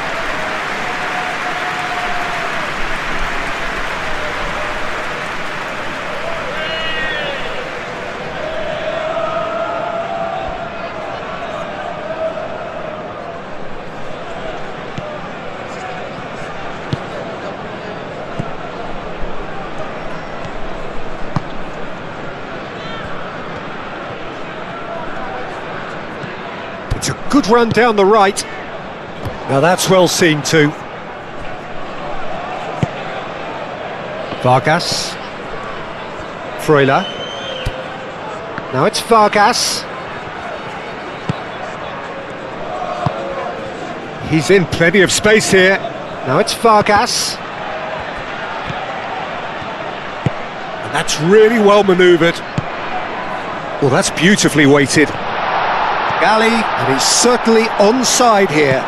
It's a good run down the right. Now that's well seen too. Vargas. Freuler. Now it's Vargas. He's in plenty of space here. Now it's Vargas. And that's really well manoeuvred. Well, that's beautifully weighted. Gali, and he's certainly onside here.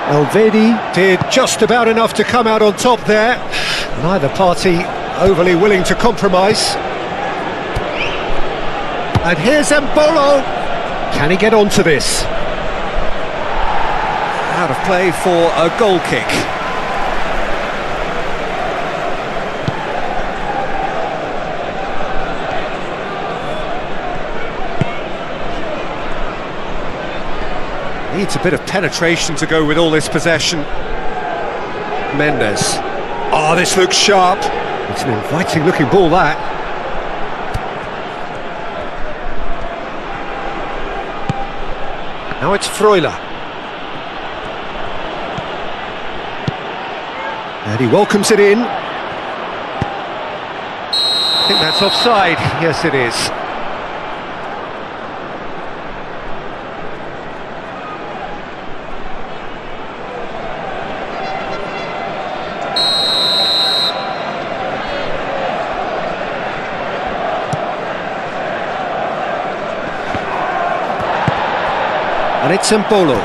Elvedi did just about enough to come out on top there. Neither party overly willing to compromise. And here's Embolo. Can he get onto this? Out of play for a goal kick. Needs a bit of penetration to go with all this possession. Mendes. Oh, this looks sharp. It's an inviting looking ball, that. Now it's Freuler. And he welcomes it in. I think that's offside. Yes, it is. And it's Embolo.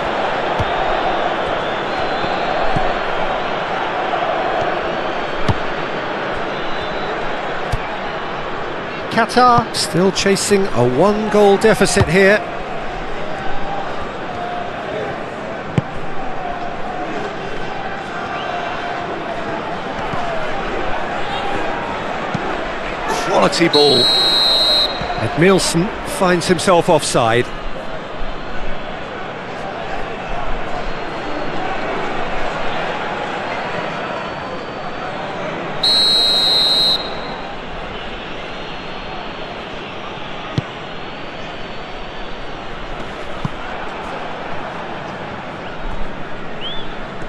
Qatar still chasing a one-goal deficit here. Quality ball. Edmilson finds himself offside.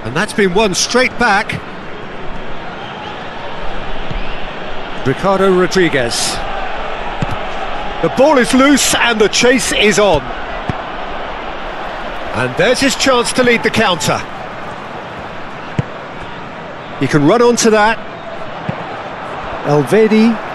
And that's been won straight back. Ricardo Rodriguez. The ball is loose and the chase is on. And there's his chance to lead the counter. He can run onto that. Elvedi.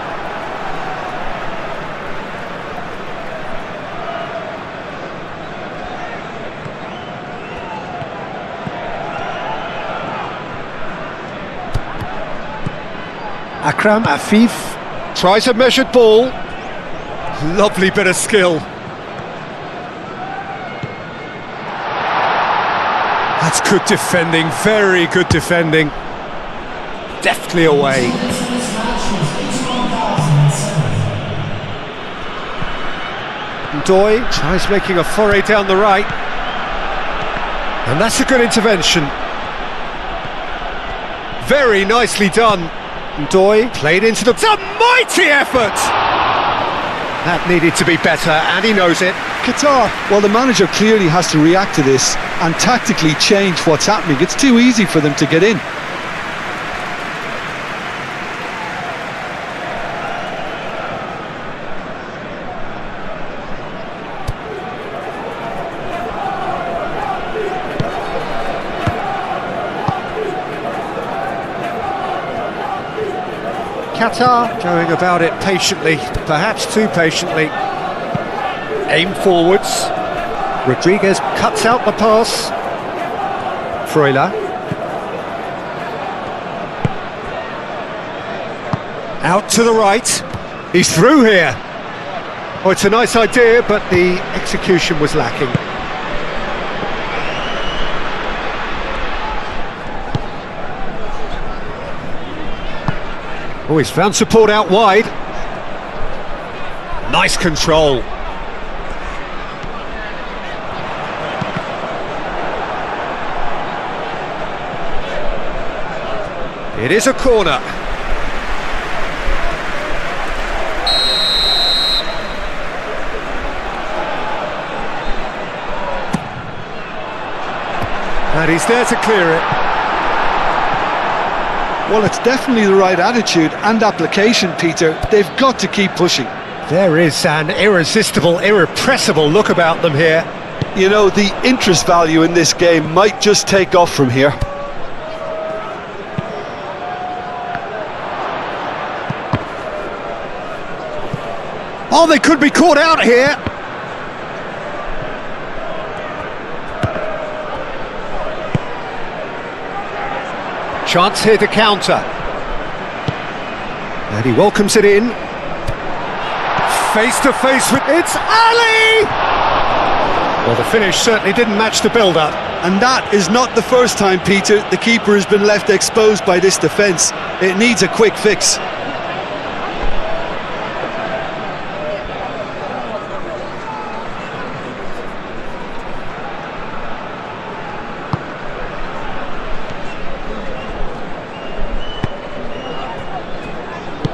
Akram Afif tries a measured ball. Lovely bit of skill. That's good defending, very good defending. Deftly away. Doy tries making a foray down the right. And that's a good intervention. Very nicely done. Doy played into the... It's a mighty effort! That needed to be better, and he knows it. Qatar, well, the manager clearly has to react to this and tactically change what's happening. It's too easy for them to get in. Qatar going about it patiently, perhaps too patiently. Aim forwards. Rodriguez cuts out the pass. Freuler. Out to the right. He's through here. Oh, it's a nice idea, but the execution was lacking. Oh, he's found support out wide. Nice control. It is a corner. he's there to clear it. Well, it's definitely the right attitude and application, Peter. They've got to keep pushing. There is an irresistible, irrepressible look about them here. You know, the interest value in this game might just take off from here. Oh, they could be caught out here. Chance here to counter. And he welcomes it in. Face to face with... It's Ali! Well, the finish certainly didn't match the build-up. And that is not the first time, Peter, the keeper has been left exposed by this defence. It needs a quick fix.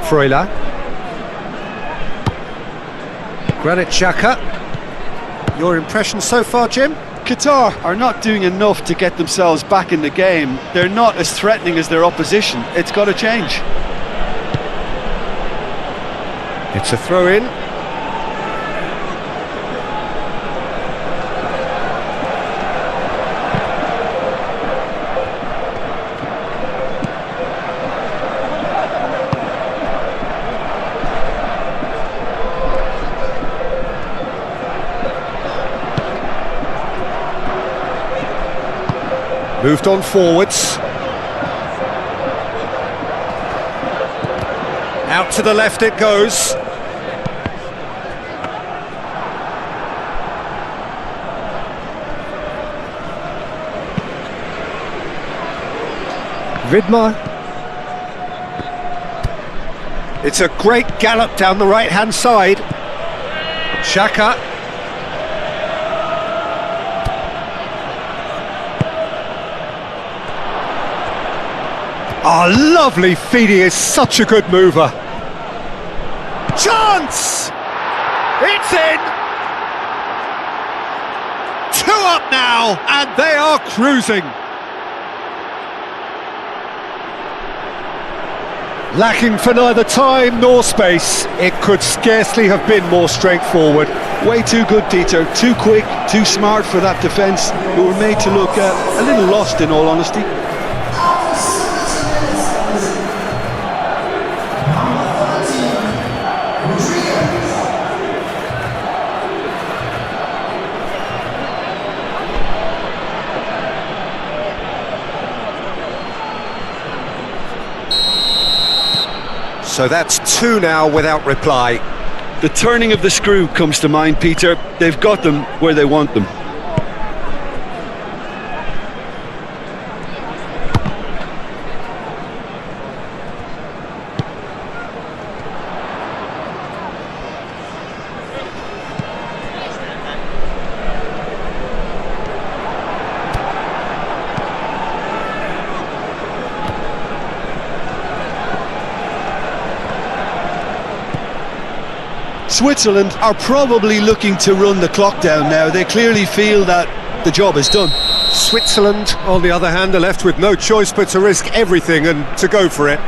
Freuler. Granit Xhaka. Your impression so far, Jim? Qatar are not doing enough to get themselves back in the game. They're not as threatening as their opposition. It's got to change. It's a throw-in. Moved on forwards. Out to the left it goes. Vidmar. It's a great gallop down the right-hand side. Xhaka. Oh, lovely feed, he is such a good mover. Chance! It's in! 2 up now, and they are cruising. Lacking for neither time nor space, it could scarcely have been more straightforward. Way too good, Peter. Too quick, too smart for that defence, who were made to look a little lost, in all honesty. So that's 2 now without reply. The turning of the screw comes to mind, Peter. They've got them where they want them. Switzerland are probably looking to run the clock down now. They clearly feel that the job is done. Switzerland, on the other hand, are left with no choice but to risk everything and to go for it.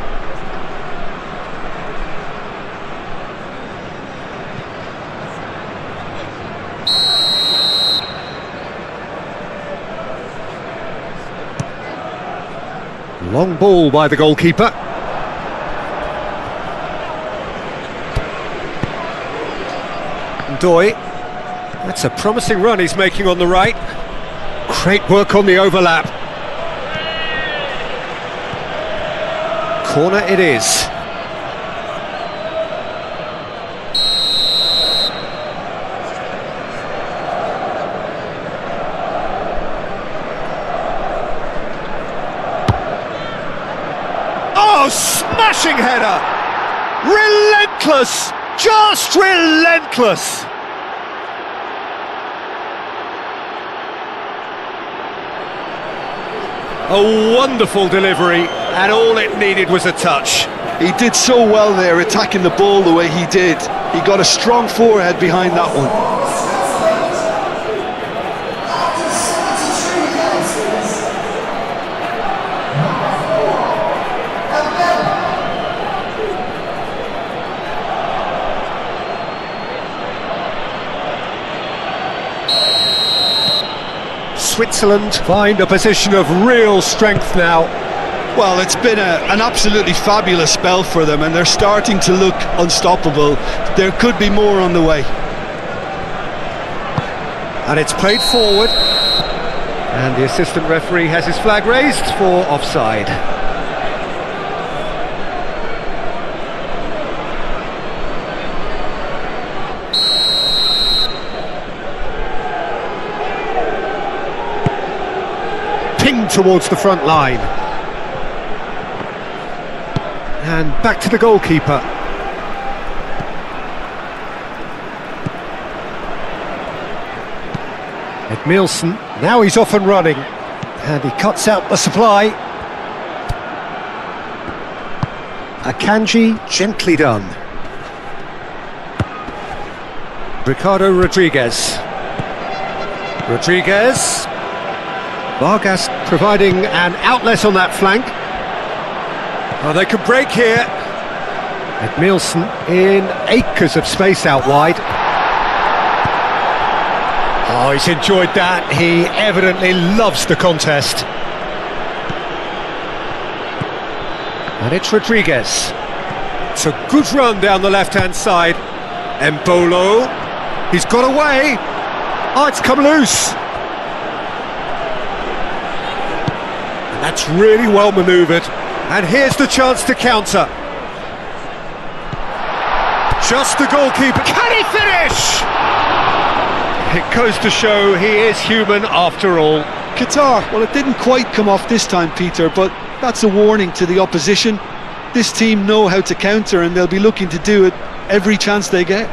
Long ball by the goalkeeper. Doy. That's a promising run he's making on the right. Great work on the overlap. Corner it is. Oh, smashing header! Relentless! Just relentless! A wonderful delivery, and all it needed was a touch. He did so well there, attacking the ball the way he did. He got a strong forehead behind that one. Switzerland find a position of real strength now. Well, it's been an absolutely fabulous spell for them, and they're starting to look unstoppable. There could be more on the way. And it's played forward. And the assistant referee has his flag raised for offside. Pinged towards the front line. And back to the goalkeeper. Edmilson, now he's off and running. And he cuts out the supply. Akanji, gently done. Ricardo Rodriguez. Rodriguez. Vargas providing an outlet on that flank. Oh, they can break here. Edmilson in acres of space out wide. Oh, he's enjoyed that. He evidently loves the contest. And it's Rodriguez. It's a good run down the left-hand side. Embolo. He's got away. Oh, it's come loose. And that's really well manoeuvred. And here's the chance to counter. Just the goalkeeper. Can he finish? It goes to show he is human after all. Qatar, well, it didn't quite come off this time, Peter, but that's a warning to the opposition. This team know how to counter, and they'll be looking to do it every chance they get.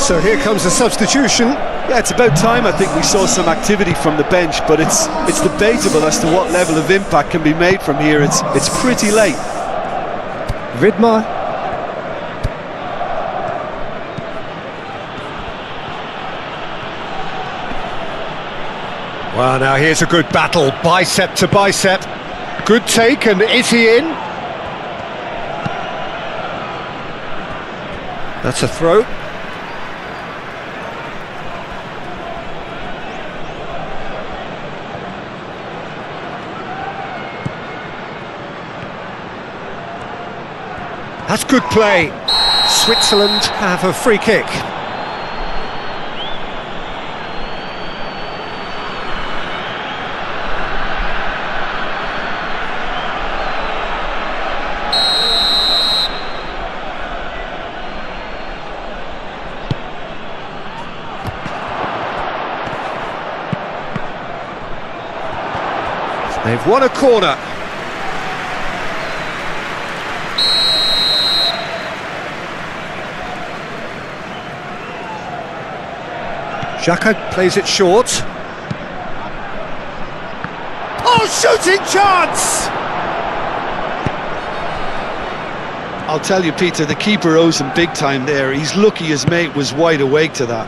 So here comes the substitution. Yeah, it's about time. I think we saw some activity from the bench, but it's debatable as to what level of impact can be made from here. It's pretty late. Vidmar. Well, now here's a good battle, bicep to bicep. Good take, and is he in? That's a throw. That's good play. Switzerland have a free kick. They've won a corner. Xhaka plays it short. Oh, shooting chance! I'll tell you, Peter, the keeper owes him big time there. He's lucky his mate was wide awake to that.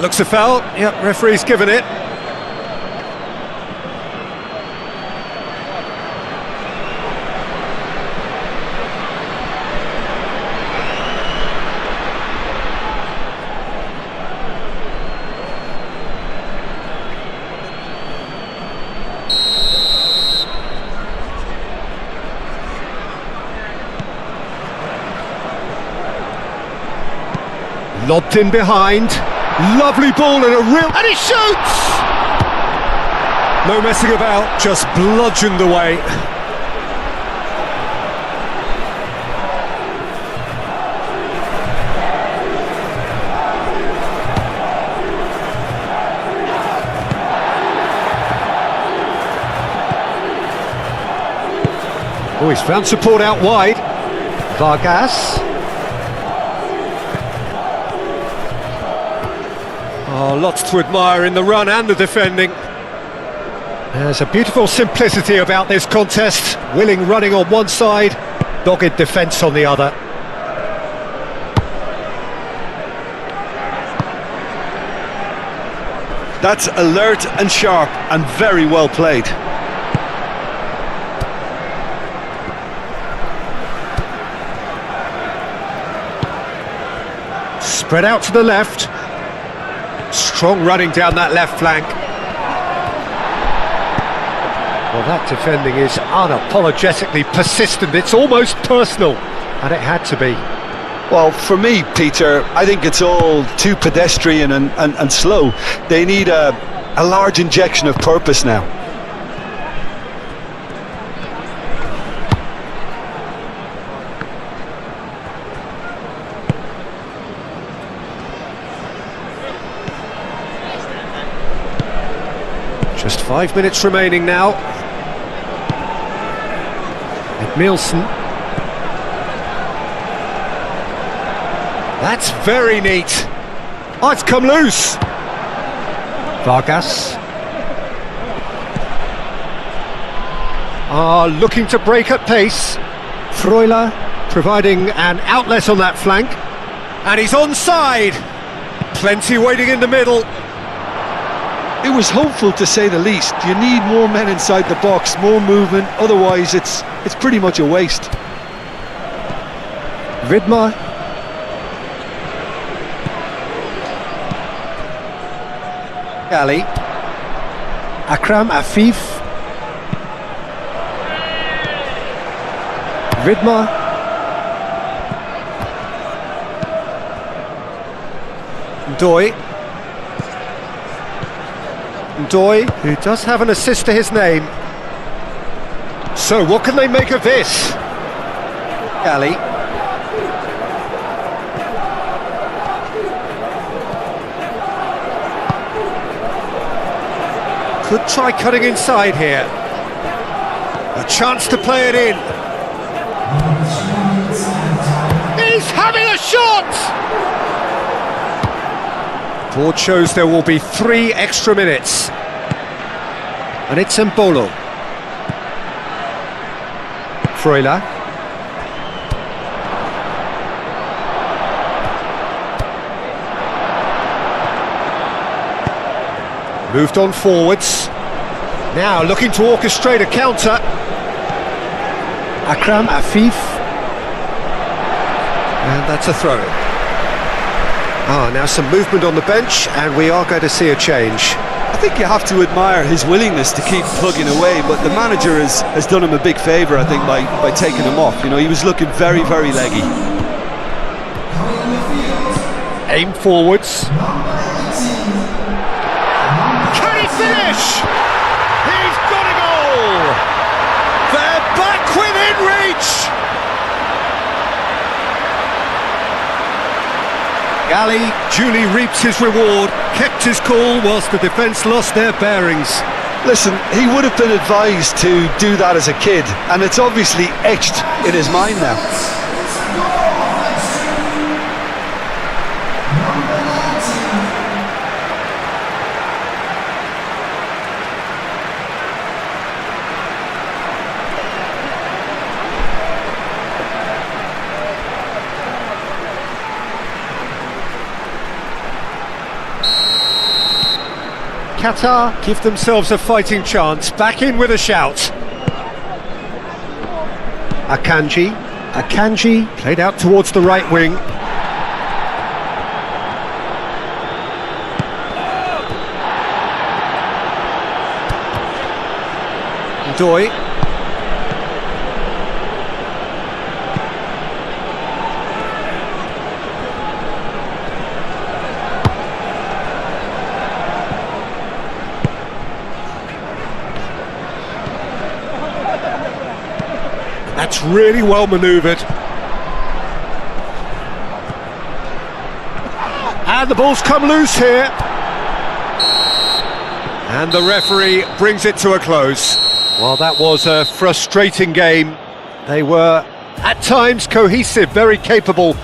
Looks a foul. Yep, referee's given it. Lobbed in behind. Lovely ball and a real... And he shoots! No messing about, just bludgeoned away. Oh, he's found support out wide. Vargas. Oh, lots to admire in the run and the defending. There's a beautiful simplicity about this contest. Willing running on one side, dogged defence on the other. That's alert and sharp and very well played. Spread out to the left. Strong running down that left flank. Well, that defending is unapologetically persistent. It's almost personal, and it had to be. Well, for me, Peter, I think it's all too pedestrian and slow. They need a large injection of purpose now. Just 5 minutes remaining now. Nielsen. That's very neat. Oh, it's come loose. Vargas. Looking to break at pace. Freuler providing an outlet on that flank. And he's onside. Plenty waiting in the middle. It was hopeful, to say the least. You need more men inside the box, more movement, otherwise it's pretty much a waste. Vidmar. Ali. Akram Afif. Vidmar. Doy. Doy, who does have an assist to his name. So what can they make of this? Ali. Could try cutting inside here. A chance to play it in. He's having a shot! Board shows there will be 3 extra minutes. And it's Mbolo. Freuler. Moved on forwards. Now looking to orchestrate a counter. Akram Afif. And that's a throw-in. Now some movement on the bench, and we are going to see a change. I think you have to admire his willingness to keep plugging away, but the manager has done him a big favour, I think, by taking him off. You know, he was looking very, very leggy. Aim forwards. Can he finish? He's got a goal! They're back within reach! Ali duly reaps his reward, kept his cool whilst the defence lost their bearings. Listen, he would have been advised to do that as a kid, and it's obviously etched in his mind now. Qatar give themselves a fighting chance, back in with a shout. Akanji played out towards the right wing. Doy. That's really well manoeuvred. And the ball's come loose here. And the referee brings it to a close. Well, that was a frustrating game. They were, at times, cohesive, very capable,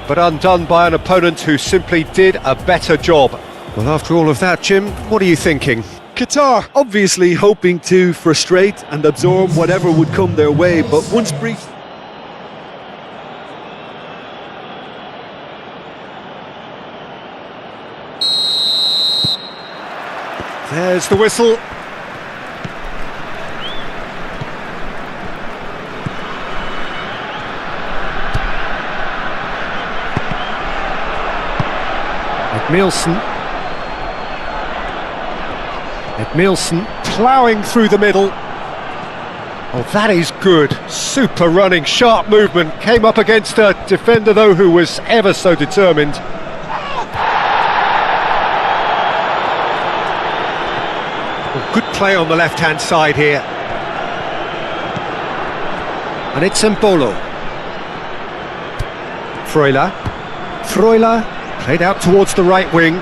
but undone by an opponent who simply did a better job. Well, after all of that, Jim, what are you thinking? Qatar obviously hoping to frustrate and absorb whatever would come their way, but once briefed... There's the whistle. Edmilson ploughing through the middle. Oh, that is good. Super running, sharp movement. Came up against a defender, though, who was ever so determined. Oh, good play on the left-hand side here. And it's Embolo. Freuler played out towards the right wing.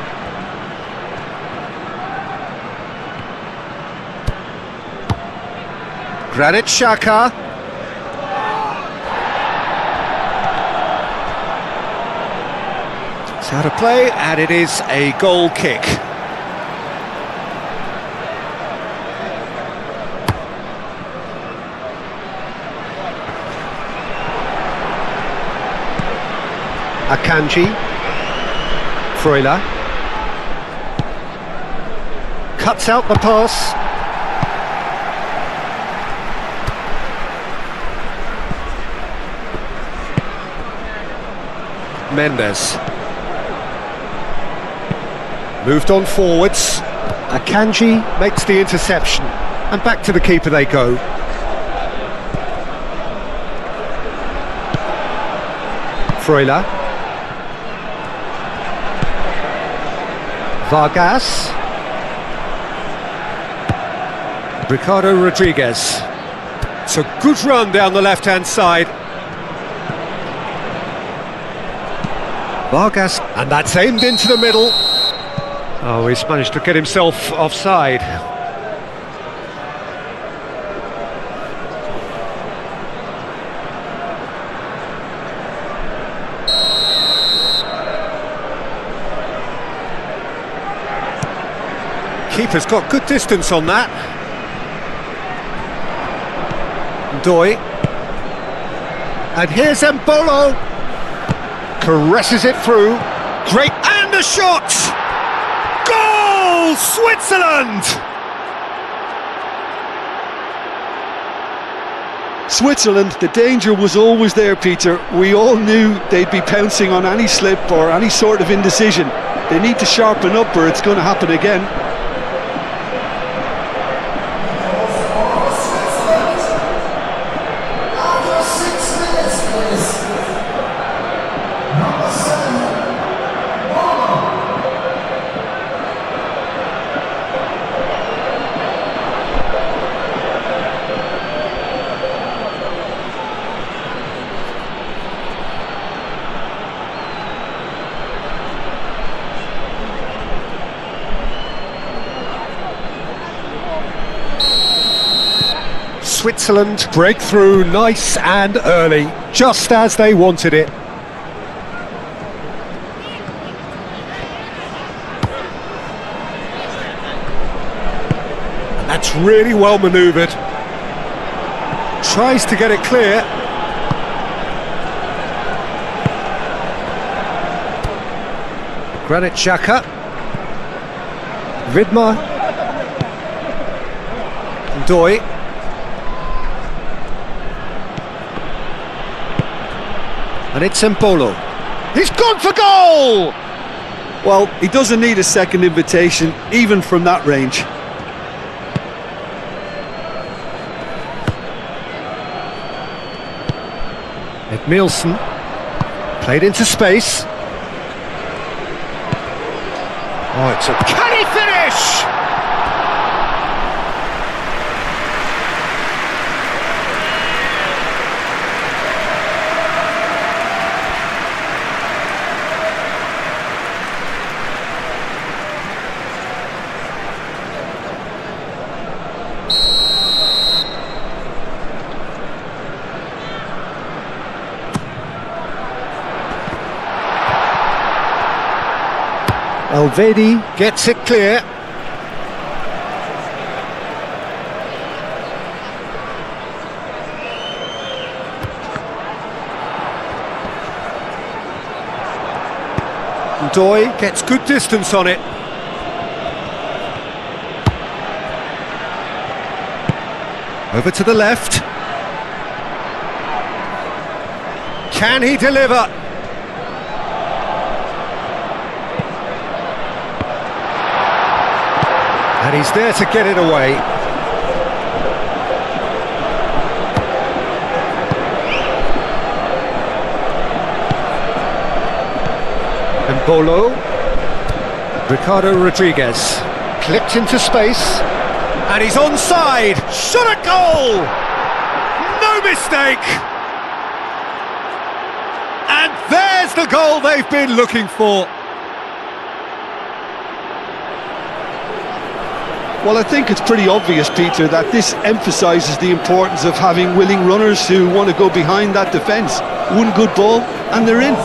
Granit Xhaka. It's out of play, and it is a goal kick. Akanji. Freuler. Cuts out the pass. Mendes. Moved on forwards. Akanji makes the interception. And back to the keeper they go. Freuler. Vargas. Ricardo Rodriguez. It's a good run down the left-hand side. Vargas, and that's aimed into the middle. Oh, he's managed to get himself offside. Keeper's got good distance on that. Doi. And here's Embolo. Caresses it through. Great, and a shot! Goal! Switzerland! Switzerland, the danger was always there, Peter. We all knew they'd be pouncing on any slip or any sort of indecision. They need to sharpen up or it's going to happen again. Switzerland break through nice and early, just as they wanted it. And that's really well manoeuvred. Tries to get it clear. Granit Xhaka. Vidmar. Doi. And it's Embolo. He's gone for goal! Well, he doesn't need a second invitation, even from that range. Edmilson. Played into space. Oh, it's a... Can he finish? Elvedi gets it clear. Doi gets good distance on it. Over to the left. Can he deliver? And he's there to get it away. And Bolo. Ricardo Rodriguez. Clipped into space. And he's onside. Shot at goal! No mistake! And there's the goal they've been looking for. Well, I think it's pretty obvious, Peter, that this emphasises the importance of having willing runners who want to go behind that defence. One good ball and they're in.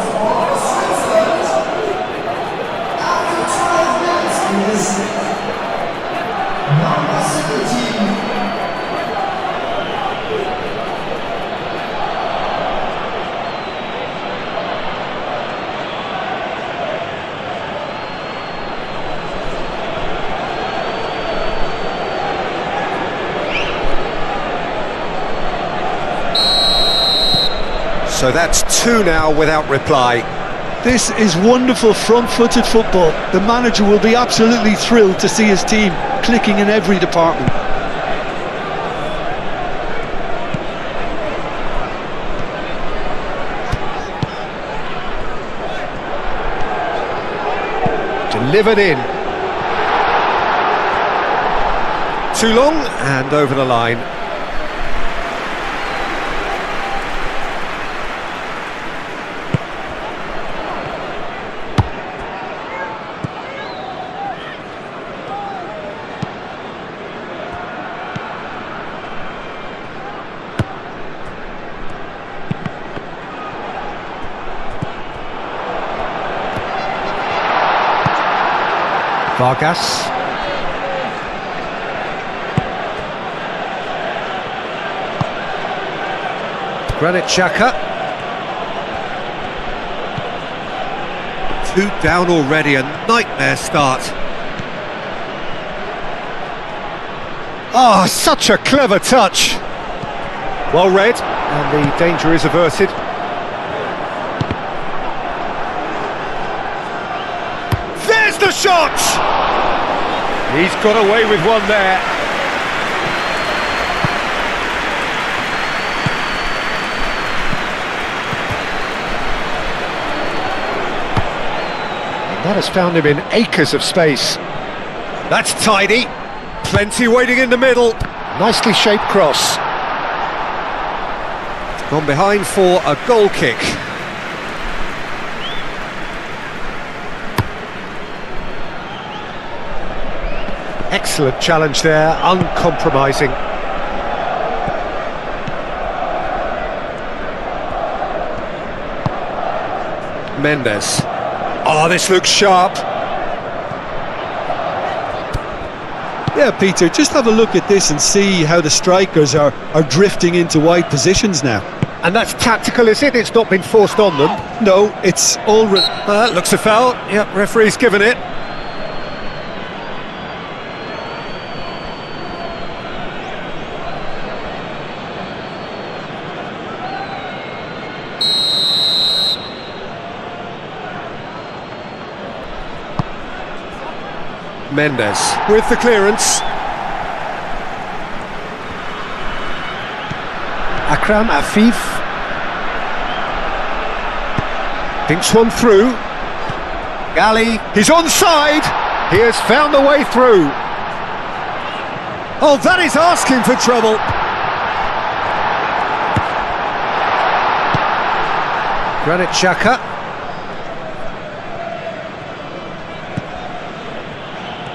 So that's two now without reply. This is wonderful front-footed football. The manager will be absolutely thrilled to see his team clicking in every department. Delivered in. Too long and over the line. Vargas. Granit Xhaka. Two down already, a nightmare start. Oh, such a clever touch. Well read, and the danger is averted. There's the shot! He's got away with one there. And that has found him in acres of space. That's tidy. Plenty waiting in the middle. Nicely shaped cross. Gone behind for a goal kick. Excellent challenge there, uncompromising. Mendes. Oh, this looks sharp. Yeah, Peter, just have a look at this and see how the strikers are drifting into wide positions now. And that's tactical, is it? It's not been forced on them? No, it's all... Looks a foul. Yep, referee's given it. Mendes with the clearance. Akram Afif thinks one through. Gali, he's onside. He has found the way through. Oh, that is asking for trouble. Granit Xhaka.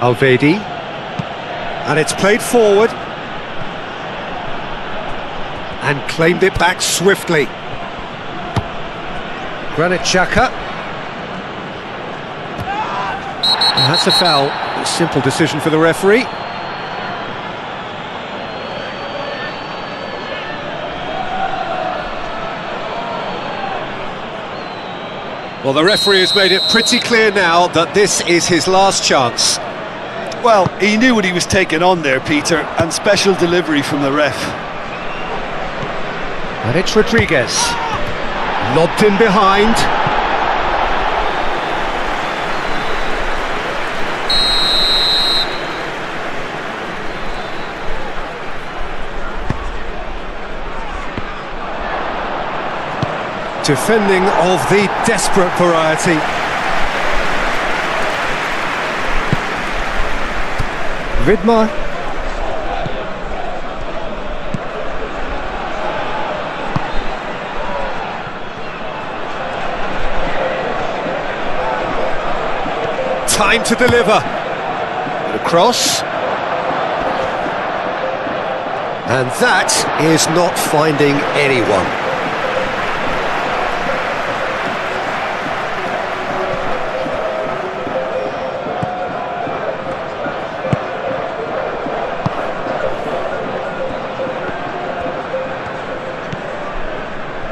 Alvedi, and it's played forward and claimed it back swiftly. Granit Xhaka, and that's a foul. A simple decision for the referee. Well, the referee has made it pretty clear now that this is his last chance. Well, he knew what he was taking on there, Peter, and special delivery from the ref. And it's Rodriguez. Lobbed in behind. Defending of the desperate variety. Vidmar. Time to deliver. Across. And that is not finding anyone.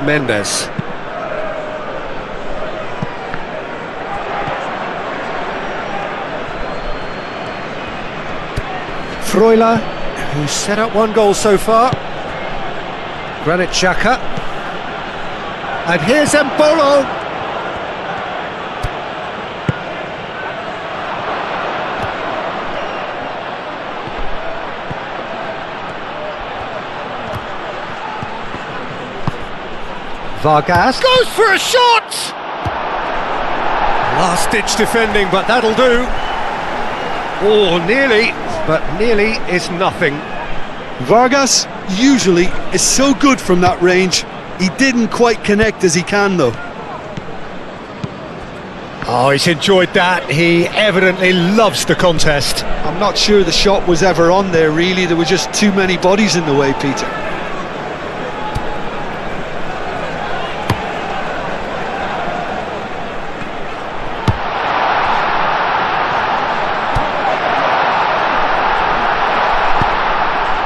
Mendes. Freuler, who's set up one goal so far. Granit Xhaka. And here's Embolo. Vargas goes for a shot! Last-ditch defending, but that'll do. Oh, nearly, but nearly is nothing. Vargas usually is so good from that range. He didn't quite connect as he can, though. Oh, he's enjoyed that. He evidently loves the contest. I'm not sure the shot was ever on there, really. There were just too many bodies in the way, Peter.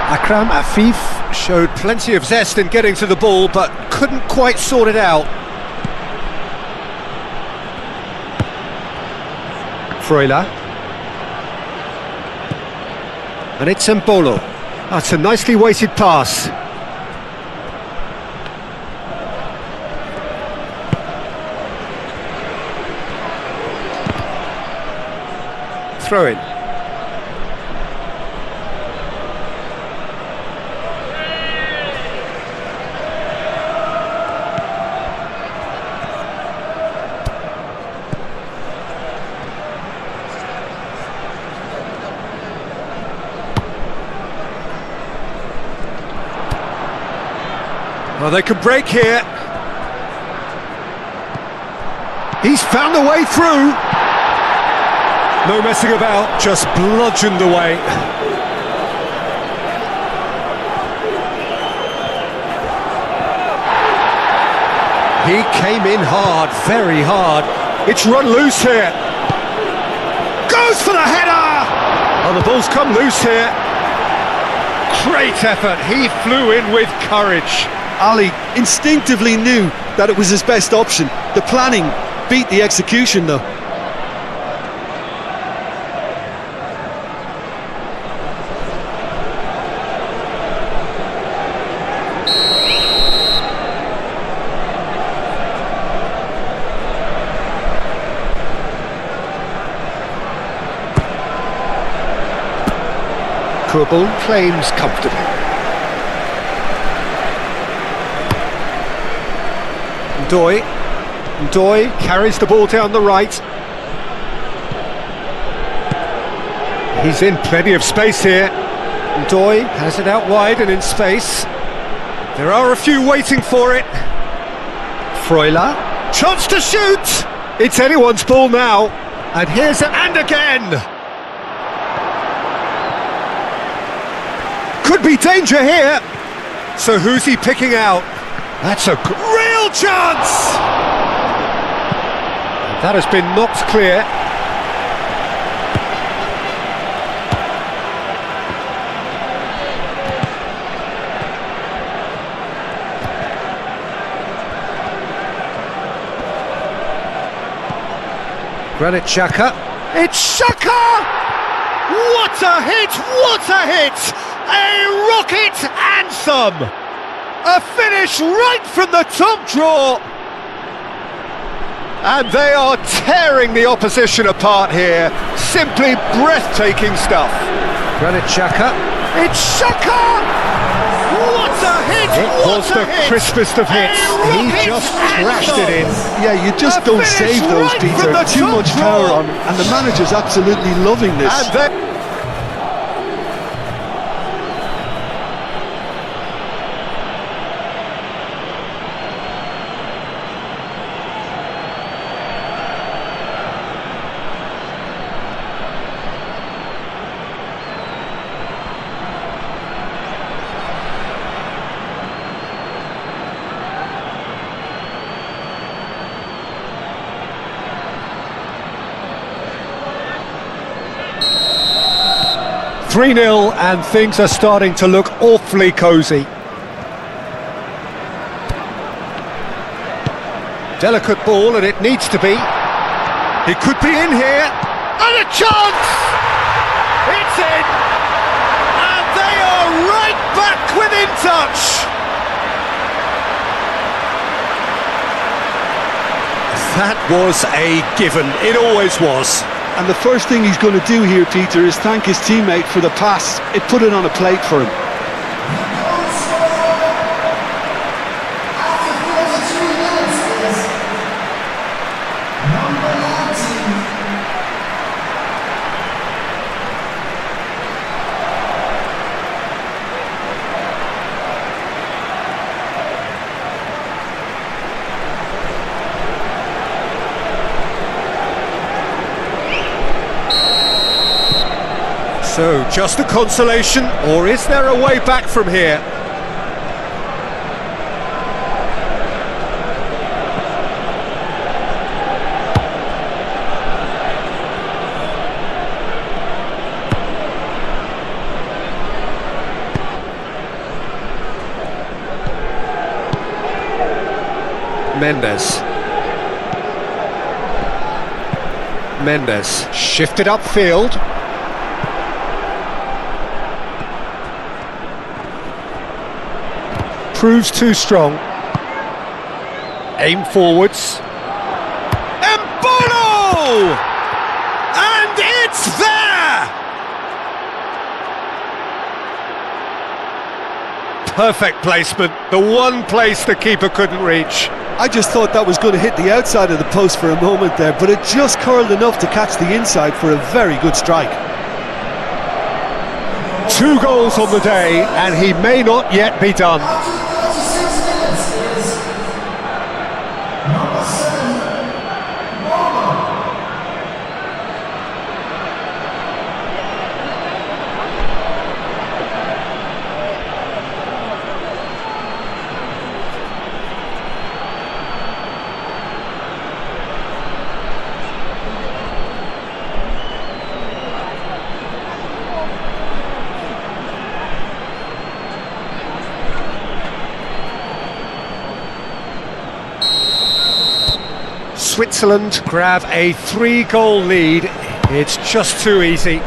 Akram Afif showed plenty of zest in getting to the ball, but couldn't quite sort it out. Freuler. And it's Embolo. That's a nicely weighted pass. Throw in. Well, they can break here. He's found a way through. No messing about, just bludgeoned away. He came in hard, very hard. It's run loose here. Goes for the header! Oh, the ball's come loose here. Great effort, he flew in with courage. Ali instinctively knew that it was his best option. The planning beat the execution, though. Kurbel claims comfortably. Ndoye carries the ball down the right. He's in plenty of space here. Ndoye has it out wide and in space. There are a few waiting for it. Freuler, chance to shoot! It's anyone's ball now. And here's it, and again! Could be danger here. So who's he picking out? That's a real chance! That has been knocked clear. Granit Xhaka. It's Xhaka! What a hit! What a hit! A rocket anthem! A finish right from the top draw! And they are tearing the opposition apart here. Simply breathtaking stuff. Granit Xhaka. It's Xhaka! What a hit! It was the crispest of hits. He just thrashed it in. Yeah, you just don't save those, Peter. Too much power on, and the manager's absolutely loving this. And Three 3-0 and things are starting to look awfully cosy. Delicate ball, and it needs to be. he could be in here. And a chance! It's in! And they are right back within touch! That was a given. It always was. And the first thing he's going to do here, Peter, is thank his teammate for the pass. It put it on a plate for him. So, just a consolation, or is there a way back from here? Mendes shifted upfield. Proves too strong. Aim forwards. Embolo! And it's there! Perfect placement, the one place the keeper couldn't reach. I just thought that was going to hit the outside of the post for a moment there, but it just curled enough to catch the inside for a very good strike. 2 goals on the day, and he may not yet be done. Switzerland grab a 3-goal lead. It's just too easy.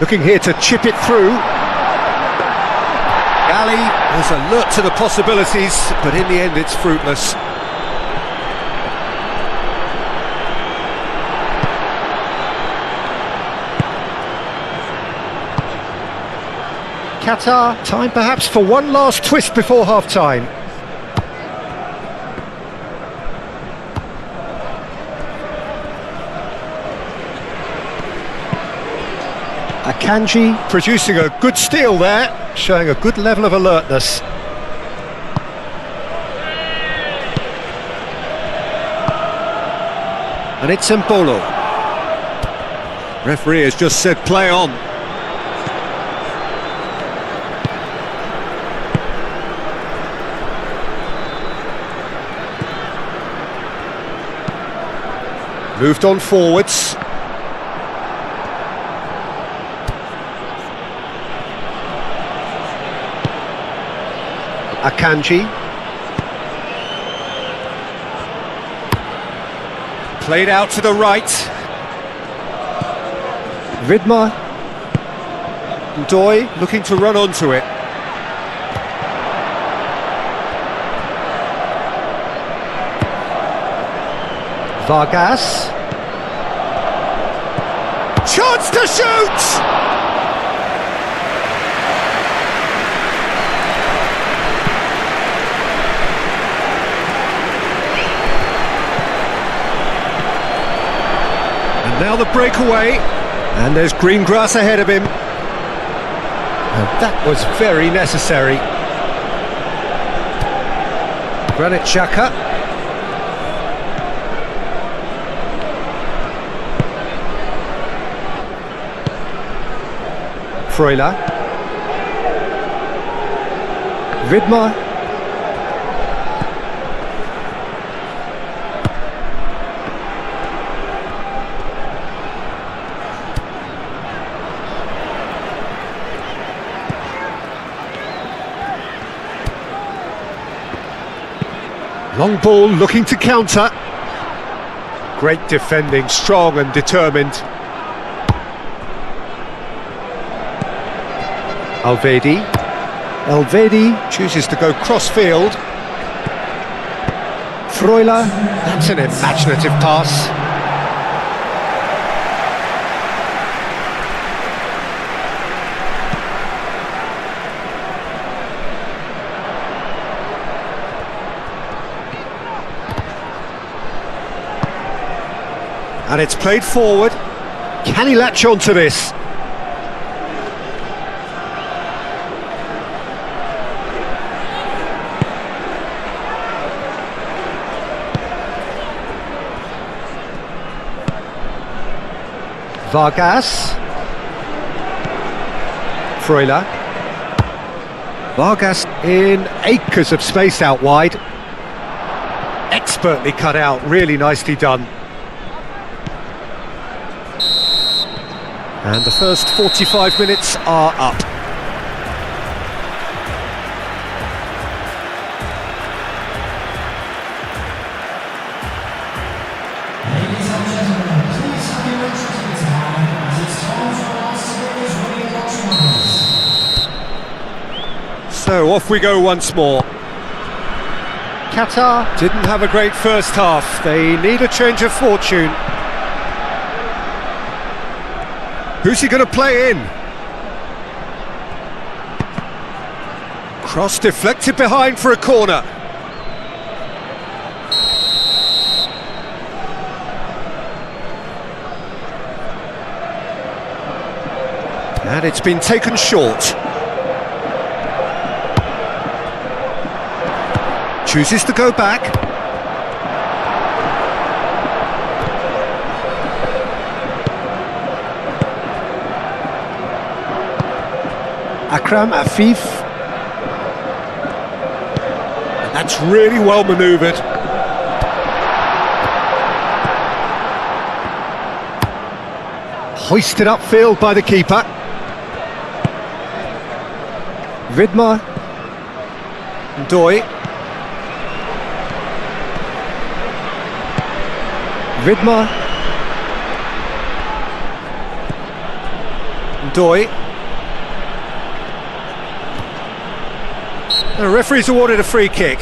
Looking here to chip it through. Ali was alert to the possibilities, but in the end it's fruitless. Qatar, time perhaps for one last twist before half-time. Akanji producing a good steal there, showing a good level of alertness. And it's Embolo. Referee has just said play on. Moved on forwards. Akanji. Played out to the right. Vidmar. Doi looking to run onto it. Vargas. Chance to shoot! And now the breakaway. And there's green grass ahead of him. And that was very necessary. Granit Xhaka. Freuler. Vidmar. Long ball looking to counter. Great defending, strong and determined. Elvedi chooses to go cross-field. Freuler, that's an imaginative pass. And it's played forward. Can he latch on to this? Vargas. Freuler. Vargas in acres of space out wide. Expertly cut out, really nicely done. And the first 45 minutes are up. Ladies and gentlemen, please have your interest in time as it's time for our series winning watch. So off we go once more. Qatar didn't have a great first half. They need a change of fortune. Who's he going to play in? Cross deflected behind for a corner. And it's been taken short. Chooses to go back. Akram Afif. And that's really well manoeuvred. Hoisted upfield by the keeper. Vidmar. Doi. Vidmar. Doi. The referee's awarded a free kick.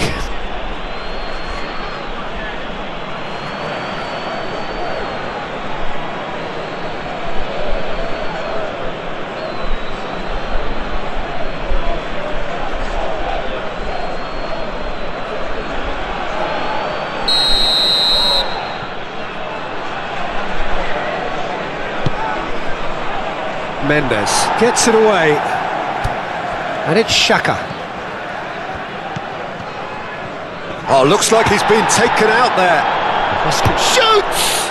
Mendes gets it away. And it's Xhaka. Oh, looks like he's been taken out there. Shoots!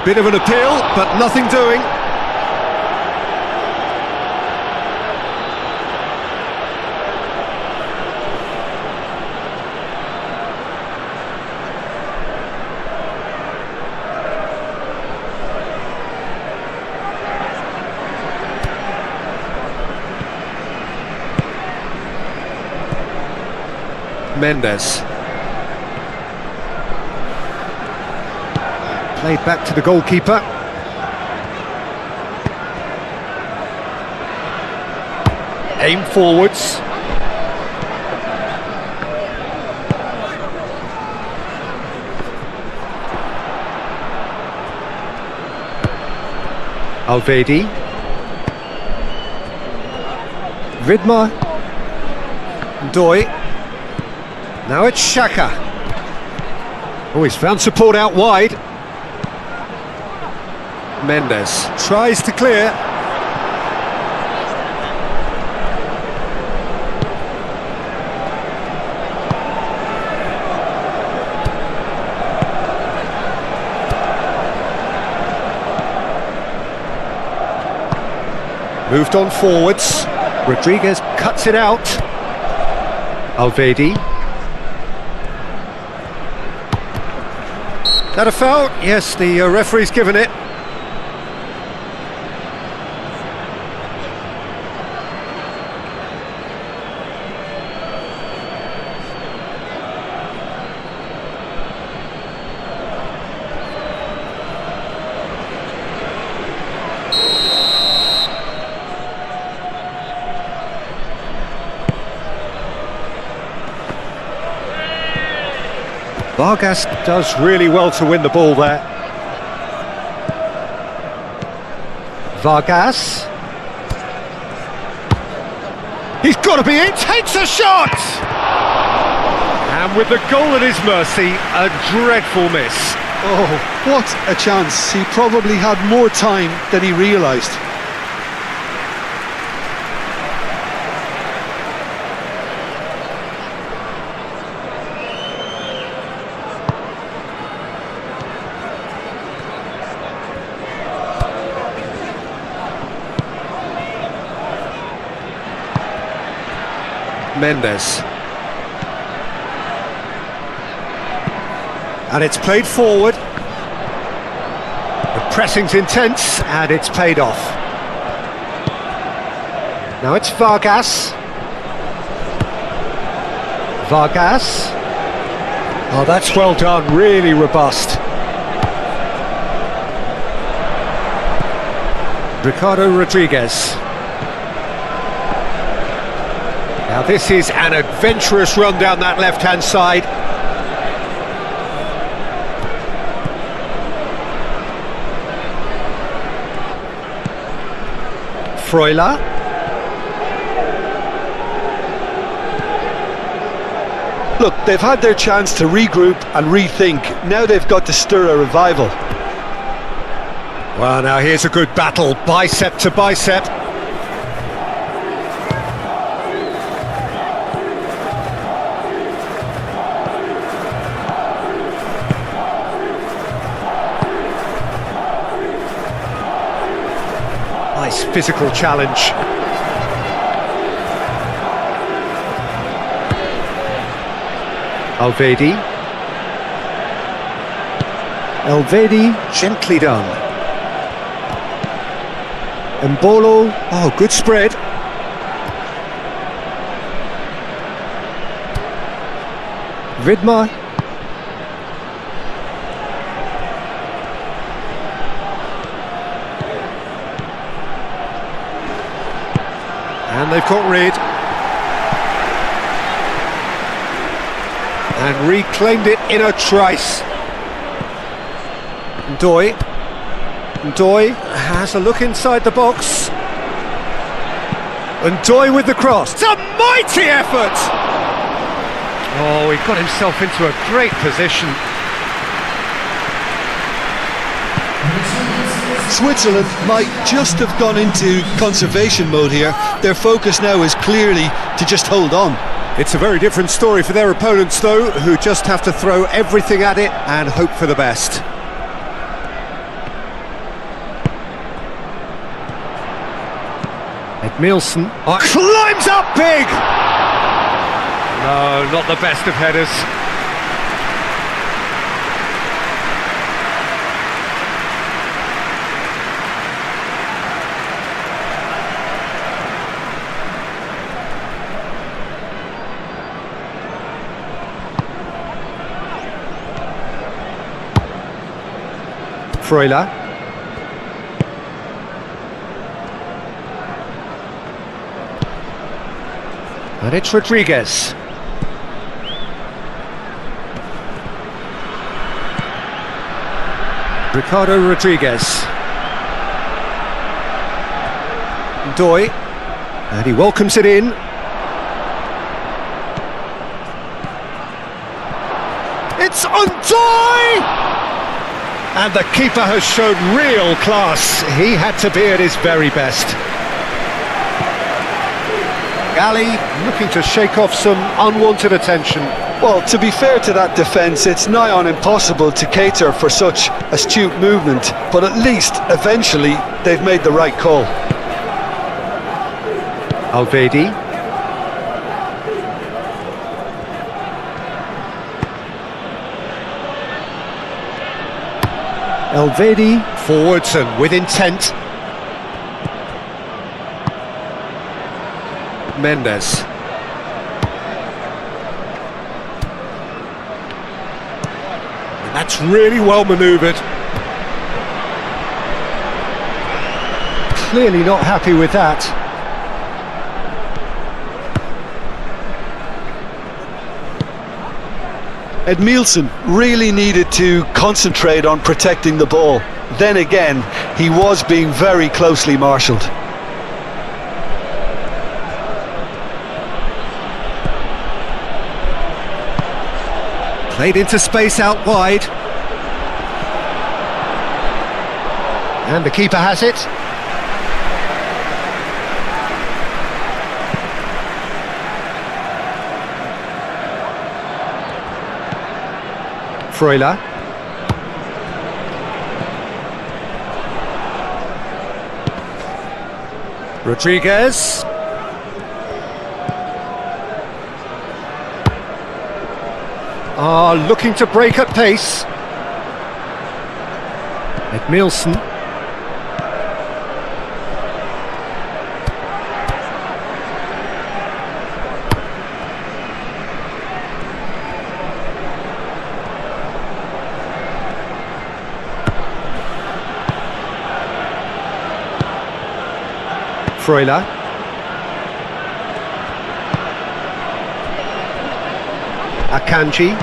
Bit of an appeal, but nothing doing. Mendes. Played back to the goalkeeper. Aim forwards. Alvedi. Vidmar. Doi. Now it's Xhaka. Oh, he's found support out wide. Mendes tries to clear. Moved on forwards. Rodriguez cuts it out. Alvedi. That a foul? Yes, the referee's given it. Vargas does really well to win the ball there. Vargas. He's got to be in, takes a shot! And with the goal at his mercy, a dreadful miss. Oh, what a chance. He probably had more time than he realised. Mendes. And it's played forward. The pressing's intense and it's paid off. Now it's Vargas. Vargas. Oh, that's well done, really robust. Ricardo Rodriguez. Now this is an adventurous run down that left-hand side. Freuler. Look, they've had their chance to regroup and rethink. Now they've got to stir a revival. Well, now here's a good battle, bicep to bicep. Nice physical challenge. Alvedi. Gently done. Mbolo. Oh, good spread. Vidmar. And they've got rid. And reclaimed it in a trice. Doi has a look inside the box. And Doi with the cross. It's a mighty effort! Oh, he got himself into a great position. Switzerland might just have gone into conservation mode here. Their focus now is clearly to just hold on. It's a very different story for their opponents, though, who just have to throw everything at it and hope for the best. Edmilson climbs up big! No, not the best of headers. Freuler. And it's Rodriguez. Ricardo Rodriguez. Doy. And he welcomes it in. It's on Doy! And the keeper has shown real class. He had to be at his very best. Galley looking to shake off some unwanted attention. Well, to be fair to that defence, it's nigh on impossible to cater for such astute movement, but at least, eventually, they've made the right call. Alvedi. Alvedi forwards and with intent. Mendes. And that's really well manoeuvred. Clearly not happy with that. Edmilson really needed to concentrate on protecting the ball. Then again, he was being very closely marshalled. Played into space out wide. And the keeper has it. Freuler. Rodriguez. Looking to break at pace. Edmilson. Freuler. Akanji.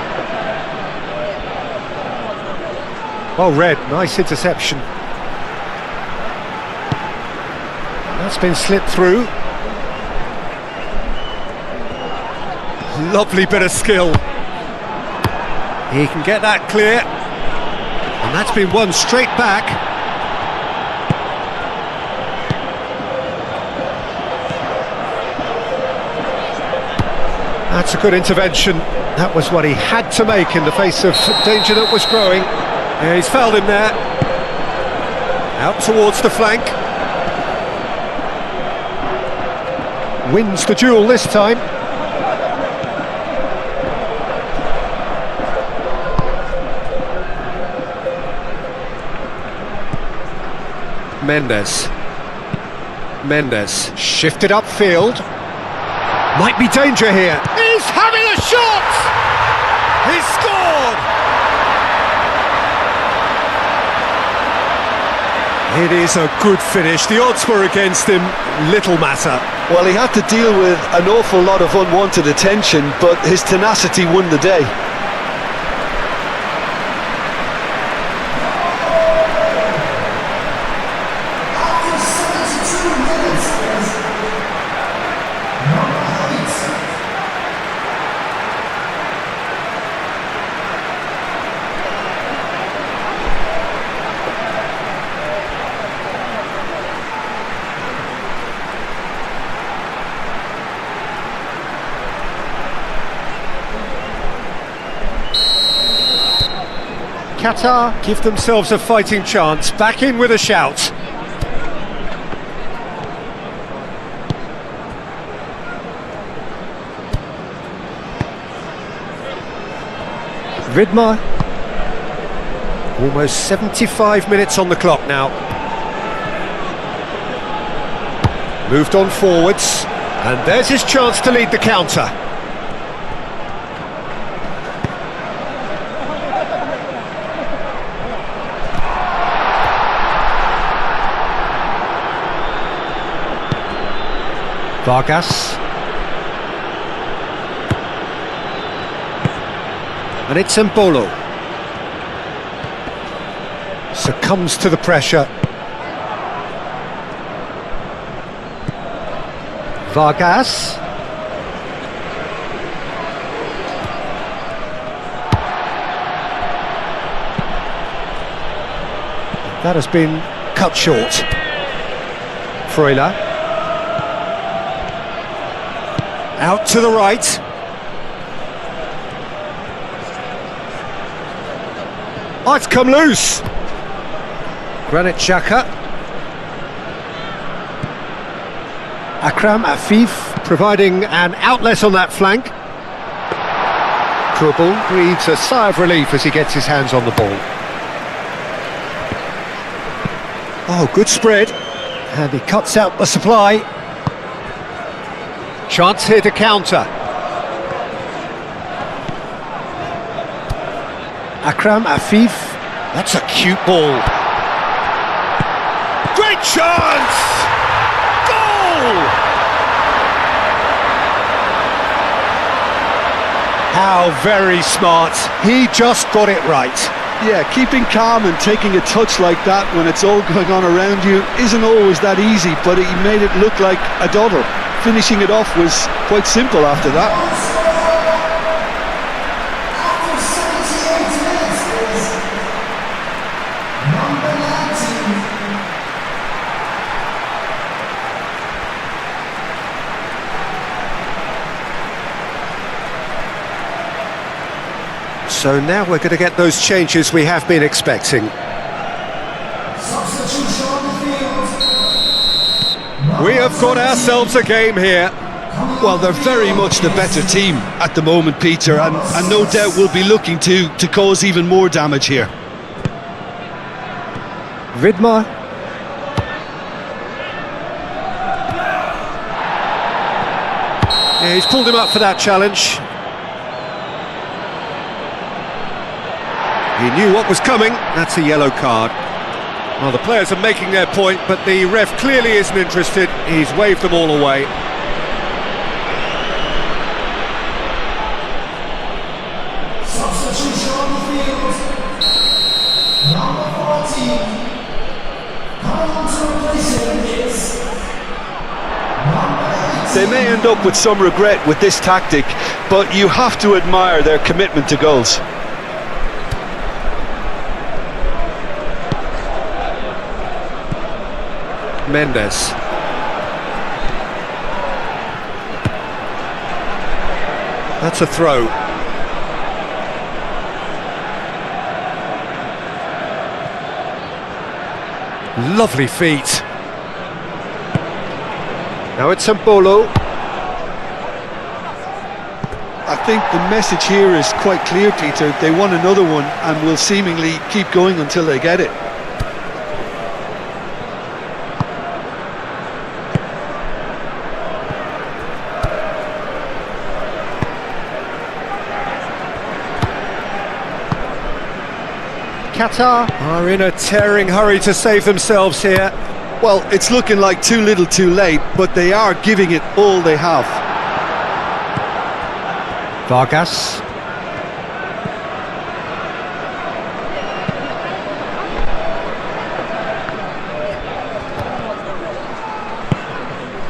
Well read, nice interception. That's been slipped through. Lovely bit of skill. He can get that clear. And that's been won straight back. That's a good intervention. That was what he had to make in the face of danger that was growing. Yeah, he's fouled him there. Out towards the flank. Wins the duel this time. Mendes. Mendes shifted upfield. Might be danger here. He's having a shot! He's scored! It is a good finish. The odds were against him. Little matter. Well, he had to deal with an awful lot of unwanted attention, but his tenacity won the day. After 72 minutes, number 8. Qatar give themselves a fighting chance. Back in with a shout. Vidmar. Almost 75 minutes on the clock now. Moved on forwards. And there's his chance to lead the counter. Vargas. And it's Embolo. Succumbs to the pressure. Vargas. That has been cut short. Freuler. Out to the right. Oh, it's come loose. Granit Xhaka. Akram Afif providing an outlet on that flank. Kubel breathes a sigh of relief as he gets his hands on the ball. Oh, good spread. And he cuts out the supply. Chance here to counter. Akram Afif. That's a cute ball. Great chance! Goal! How very smart. He just got it right. Yeah, keeping calm and taking a touch like that when it's all going on around you isn't always that easy, but he made it look like a doddle. Finishing it off was quite simple after that. After 78 minutes is number 19. So now we're going to get those changes we have been expecting. Substitution on the field. We have got ourselves a game here. Well, they're very much the better team at the moment, Peter, and no doubt will be looking to cause even more damage here. Vidmar. Yeah, he's pulled him up for that challenge. He knew what was coming. That's a yellow card. Well, the players are making their point, but the ref clearly isn't interested. He's waved them all away. Substitution on the field. Number 14. Coming on to replace him is number 18. They may end up with some regret with this tactic, but you have to admire their commitment to goals. Mendes. That's a throw. Lovely feet. Now it's Embolo. I think the message here is quite clear, Peter. They want another one and will seemingly keep going until they get it. Qatar are in a tearing hurry to save themselves here. Well, it's looking like too little too late, but they are giving it all they have. Vargas.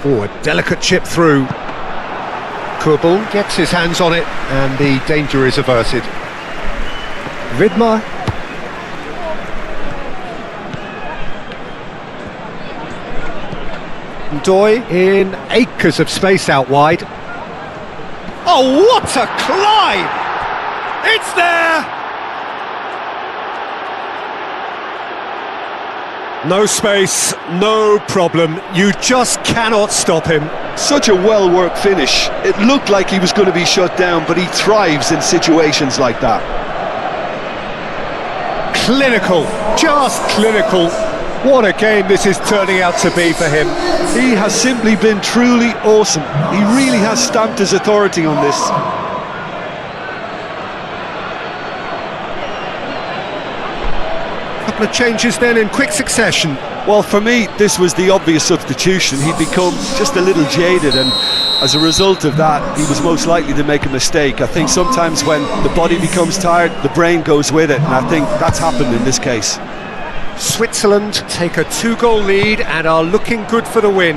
Oh, a delicate chip through. Kubel gets his hands on it and the danger is averted. Vidmar. Doy in acres of space out wide. Oh, what a climb! It's there! No space, no problem. You just cannot stop him. Such a well-worked finish. It looked like he was going to be shut down, but he thrives in situations like that. Clinical, just clinical. What a game this is turning out to be for him. He has simply been truly awesome. He really has stamped his authority on this. Couple of changes then in quick succession. Well, for me, this was the obvious substitution. He'd become just a little jaded, and as a result of that, he was most likely to make a mistake. I think sometimes when the body becomes tired, the brain goes with it, and I think that's happened in this case. Switzerland take a 2-goal lead and are looking good for the win.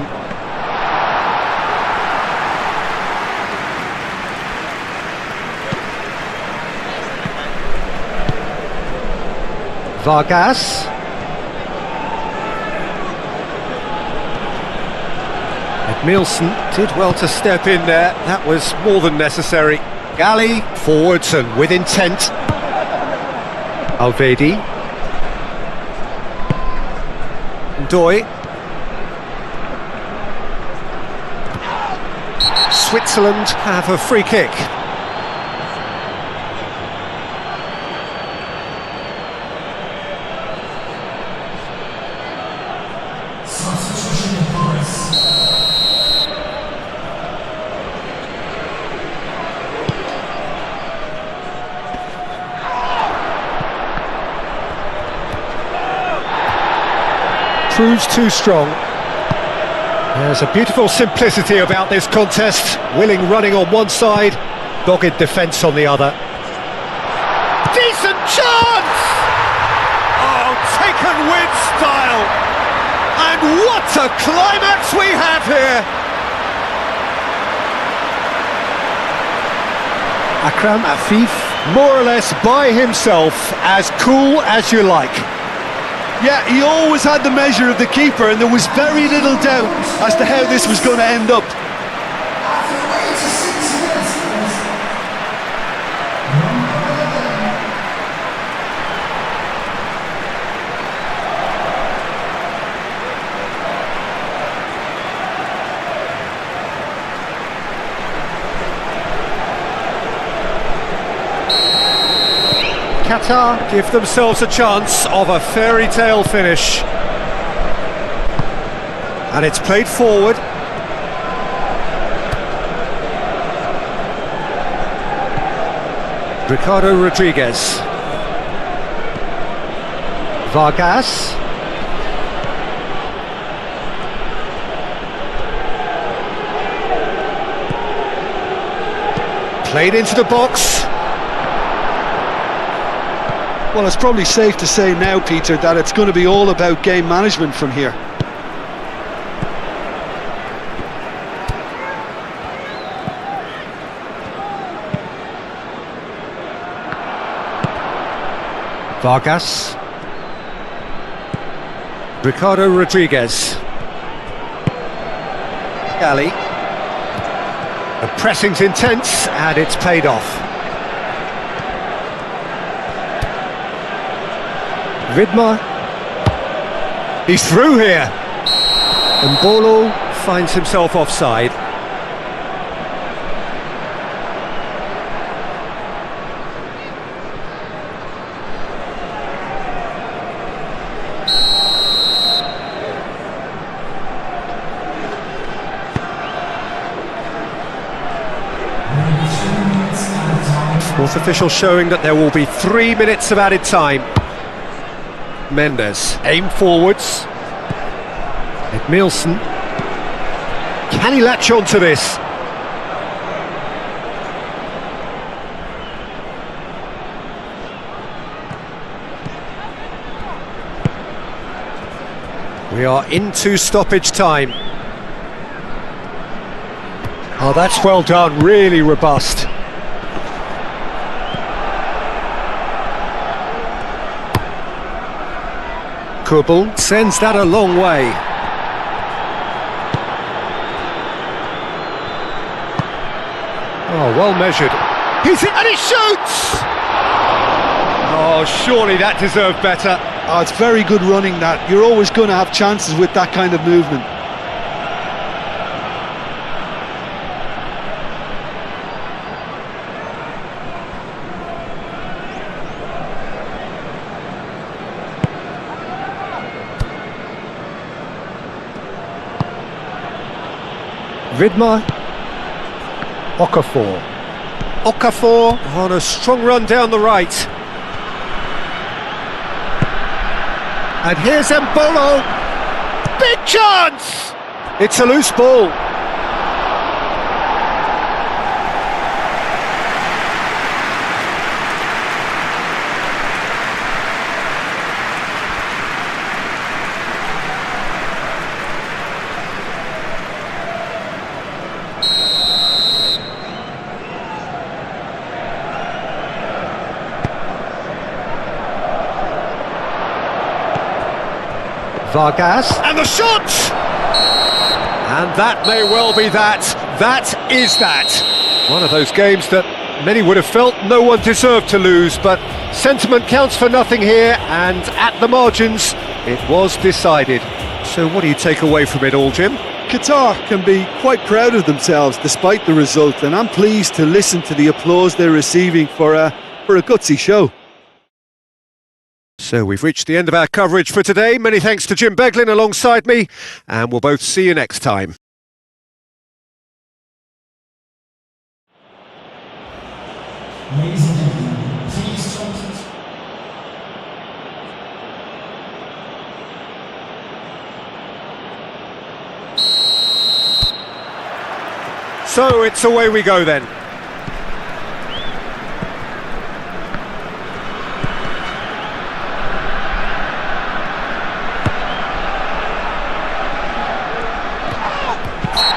Vargas. Nielsen did well to step in there. That was more than necessary. Gali forwards and with intent. Alvedi. Doi. Switzerland have a free kick. Substitution in progress. Proves too strong. There's a beautiful simplicity about this contest. Willing running on one side, dogged defence on the other. Decent chance! Oh, taken with style! And what a climax we have here! Akram Afif, more or less by himself, as cool as you like. Yeah, he always had the measure of the keeper, and there was very little doubt as to how this was going to end up. After 86 minutes. Qatar give themselves a chance of a fairy tale finish. And it's played forward. Ricardo Rodriguez. Vargas. Played into the box. Well, it's probably safe to say now, Peter, that it's going to be all about game management from here. Vargas. Ricardo Rodriguez. Gali. The pressing's intense and it's paid off. Vidmar. He's through here. And Bolo. Finds himself offside. Fourth official showing that there will be 3 minutes of added time. Mendes, aim forwards. Nielsen. Can he latch on to this? We are into stoppage time. Oh, that's well done, really robust. Kubel sends that a long way. Oh, well measured. He's hit and he shoots! Oh, surely that deserved better. Oh, it's very good running, that. You're always going to have chances with that kind of movement. Vidmar. Okafor. Okafor on a strong run down the right. And here's Mbolo. big chance! It's a loose ball. Vargas, and the shot! And that may well be that. That is that. One of those games that many would have felt no one deserved to lose, but sentiment counts for nothing here, and at the margins, it was decided. So what do you take away from it all, Jim? Qatar can be quite proud of themselves despite the result, and I'm pleased to listen to the applause they're receiving for a gutsy show. So we've reached the end of our coverage for today. Many thanks to Jim Beglin alongside me, and we'll both see you next time. Ladies and gentlemen, please don't. So it's away we go then.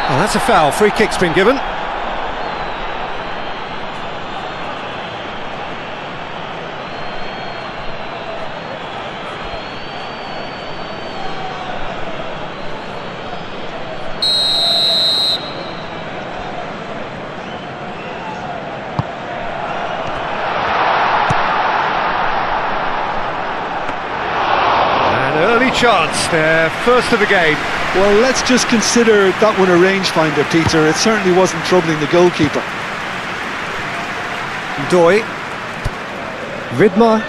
Oh, that's a foul. Free kick's been given. An early chance there, first of the game. Well, let's just consider that one a rangefinder, Peter. It certainly wasn't troubling the goalkeeper. Doi. Vidmar.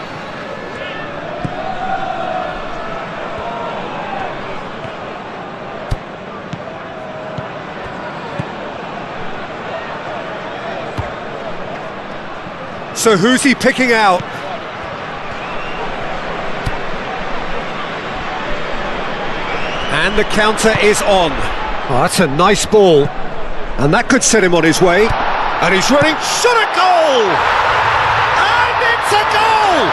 So who's he picking out? And the counter is on. Oh, that's a nice ball. And that could set him on his way. And he's running, shot a goal! And it's a goal!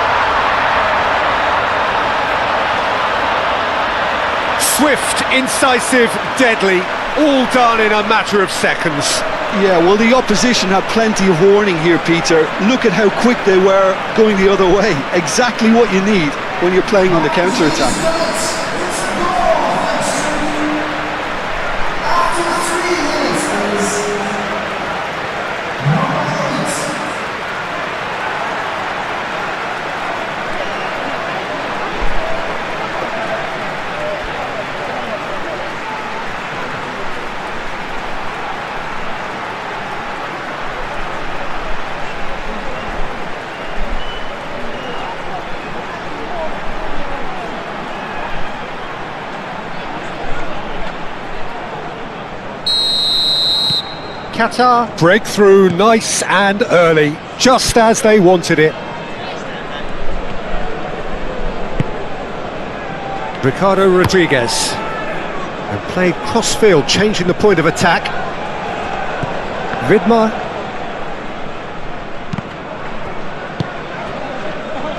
Swift, incisive, deadly, all done in a matter of seconds. Yeah, well, the opposition had plenty of warning here, Peter. Look at how quick they were going the other way. Exactly what you need when you're playing on the counter-attack. Qatar breakthrough, nice and early, just as they wanted it. Ricardo Rodriguez, and played cross-field, changing the point of attack. Vidmar.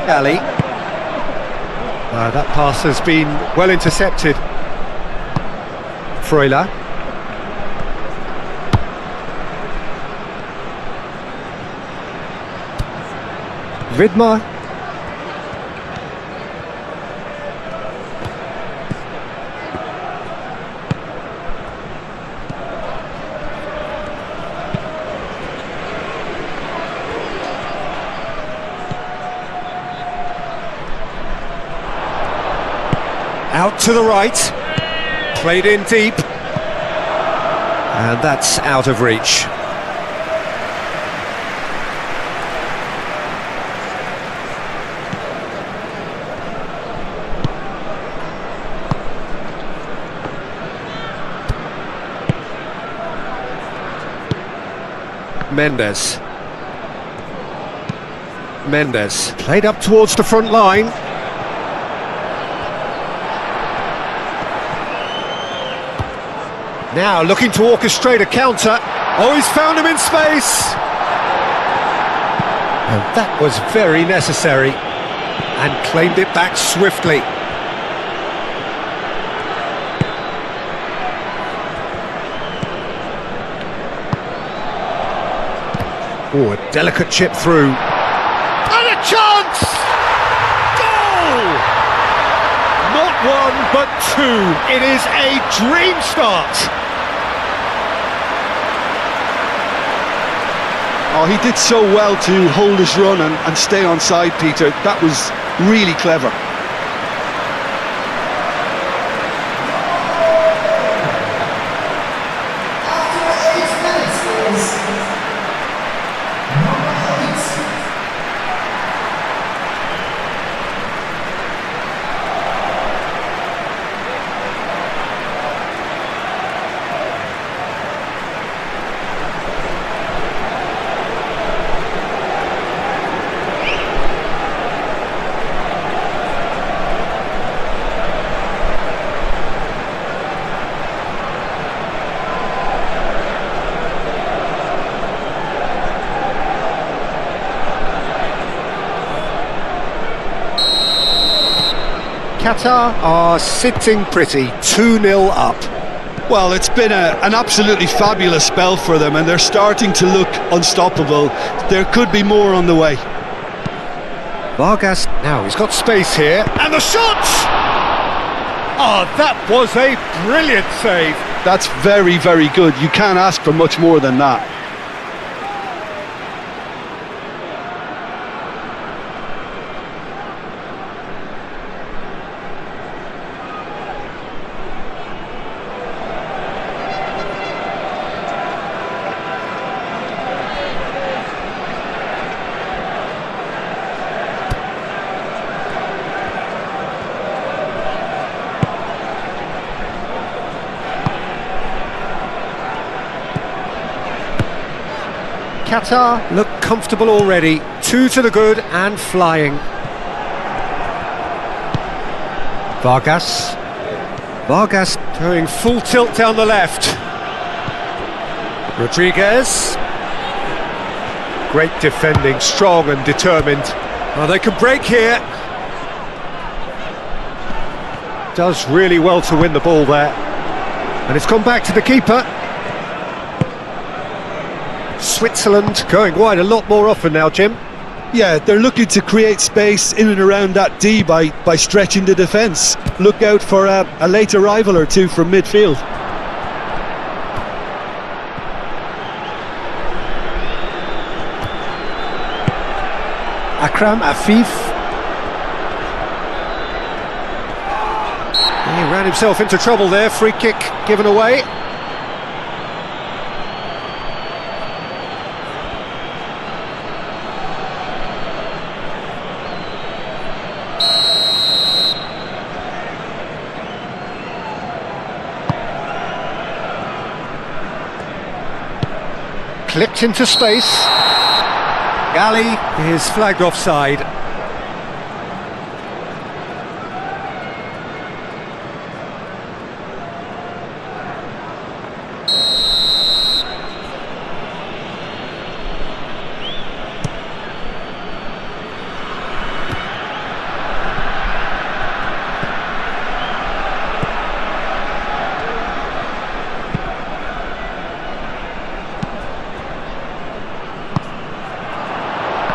Ali. That pass has been well intercepted. Freuler. Vidmar. Out to the right, played in deep, and that's out of reach. Mendes played up towards the front line. Now looking to orchestrate a counter. Oh, he's found him in space! And that was very necessary. And claimed it back swiftly. Oh, a delicate chip through. And a chance! Goal! Not one, but two. It is a dream start. Oh, he did so well to hold his run and stay on side, Peter. That was really clever. Qatar are sitting pretty, 2-0 up. Well, it's been an absolutely fabulous spell for them, and they're starting to look unstoppable. There could be more on the way. Vargas, now he's got space here, and the shot! Oh, that was a brilliant save. That's very, very good. You can't ask for much more than that. Qatar look comfortable already. 2 to the good and flying. Vargas. Vargas going full tilt down the left. Rodriguez. Great defending, strong and determined. Oh, they can break here. Does really well to win the ball there. And it's gone back to the keeper. Switzerland going wide a lot more often now, Jim. Yeah, they're looking to create space in and around that D by stretching the defence. Look out for a late arrival or two from midfield. Akram Afif. He ran himself into trouble there, free kick given away. Clipped into space. Gali is flagged offside.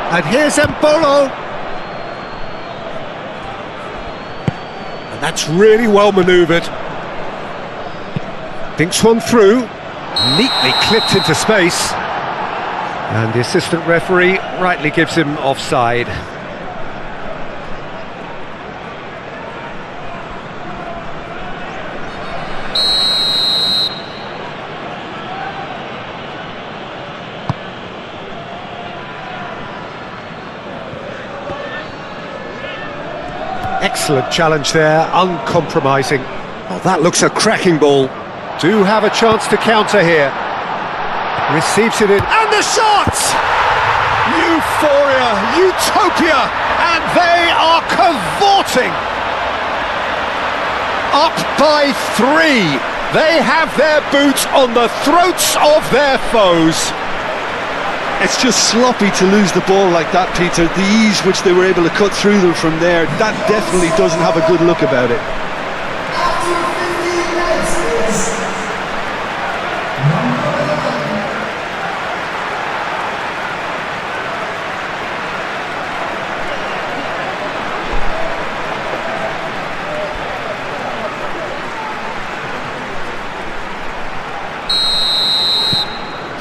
And here's Embolo. And that's really well manoeuvred. Dinks one through. Neatly clipped into space. And the assistant referee rightly gives him offside. Excellent challenge there, uncompromising. Oh, that looks a cracking ball. Do have a chance to counter here. Receives it in, and the shot! Euphoria, utopia, and they are cavorting. Up by 3. They have their boots on the throats of their foes. It's just sloppy to lose the ball like that, Peter. The ease which they were able to cut through them from there, that definitely doesn't have a good look about it. After 15 minutes is number 11.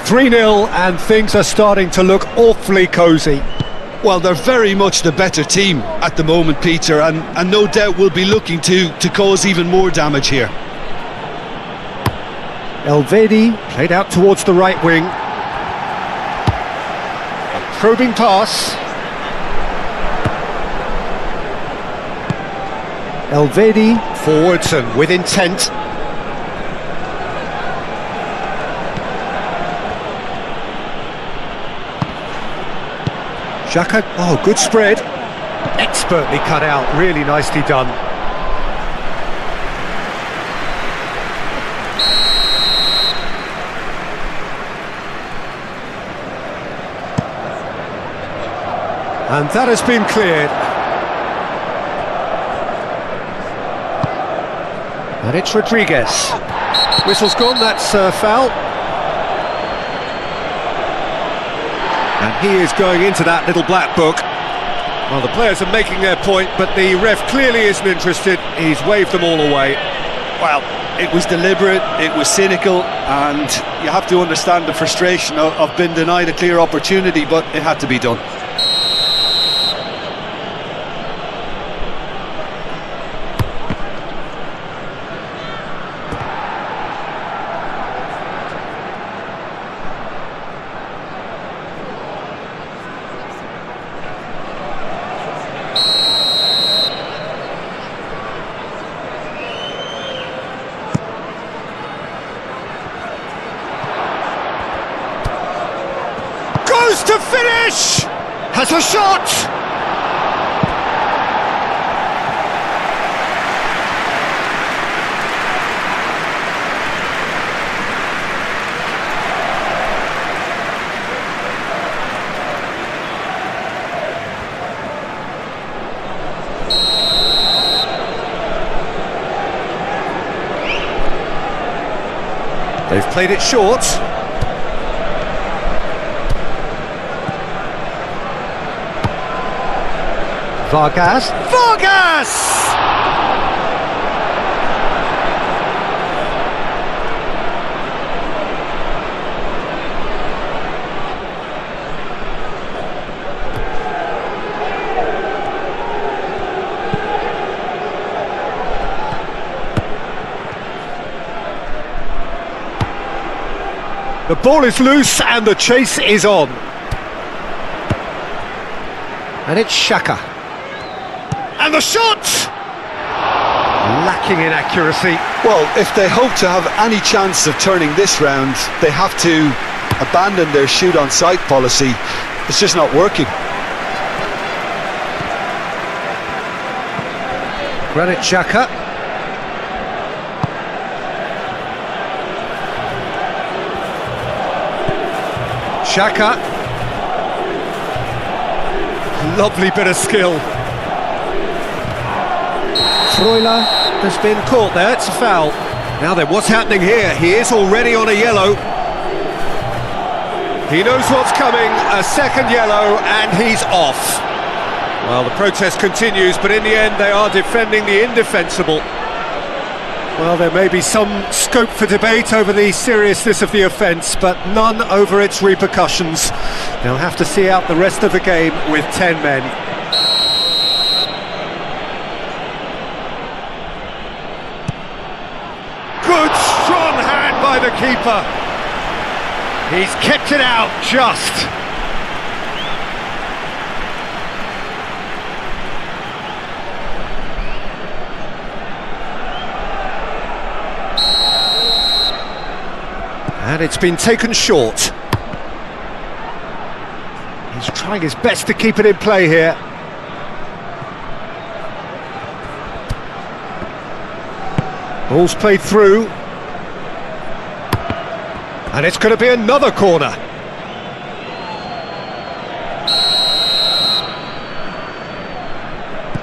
3-0 and things are starting to look awfully cosy. Well, they're very much the better team at the moment, Peter, and no doubt will be looking to cause even more damage here. Elvedi played out towards the right wing. A probing pass. Elvedi forwards and with intent. Xhaka, oh, good spread. Expertly cut out, really nicely done. And that has been cleared. And it's Rodriguez. Whistle's gone, that's a foul. And he is going into that little black book. Well, the players are making their point, but the ref clearly isn't interested. He's waved them all away. Well, it was deliberate, it was cynical, and you have to understand the frustration of being denied a clear opportunity, but it had to be done. To finish! Has a shot! They've played it short. Vargas. The ball is loose and the chase is on. And it's Xhaka. And the shot! Lacking in accuracy. Well, if they hope to have any chance of turning this round, they have to abandon their shoot-on-sight policy. It's just not working. Granit Xhaka. Xhaka. Lovely bit of skill. Freuler has been caught there, it's a foul. Now then, what's happening here? He is already on a yellow. He knows what's coming, a second yellow, and he's off. Well, the protest continues, but in the end they are defending the indefensible. Well, there may be some scope for debate over the seriousness of the offence, but none over its repercussions. They'll have to see out the rest of the game with 10 men. Good, strong hand by the keeper. He's kept it out just. And it's been taken short. He's trying his best to keep it in play here. Ball's played through. And it's going to be another corner.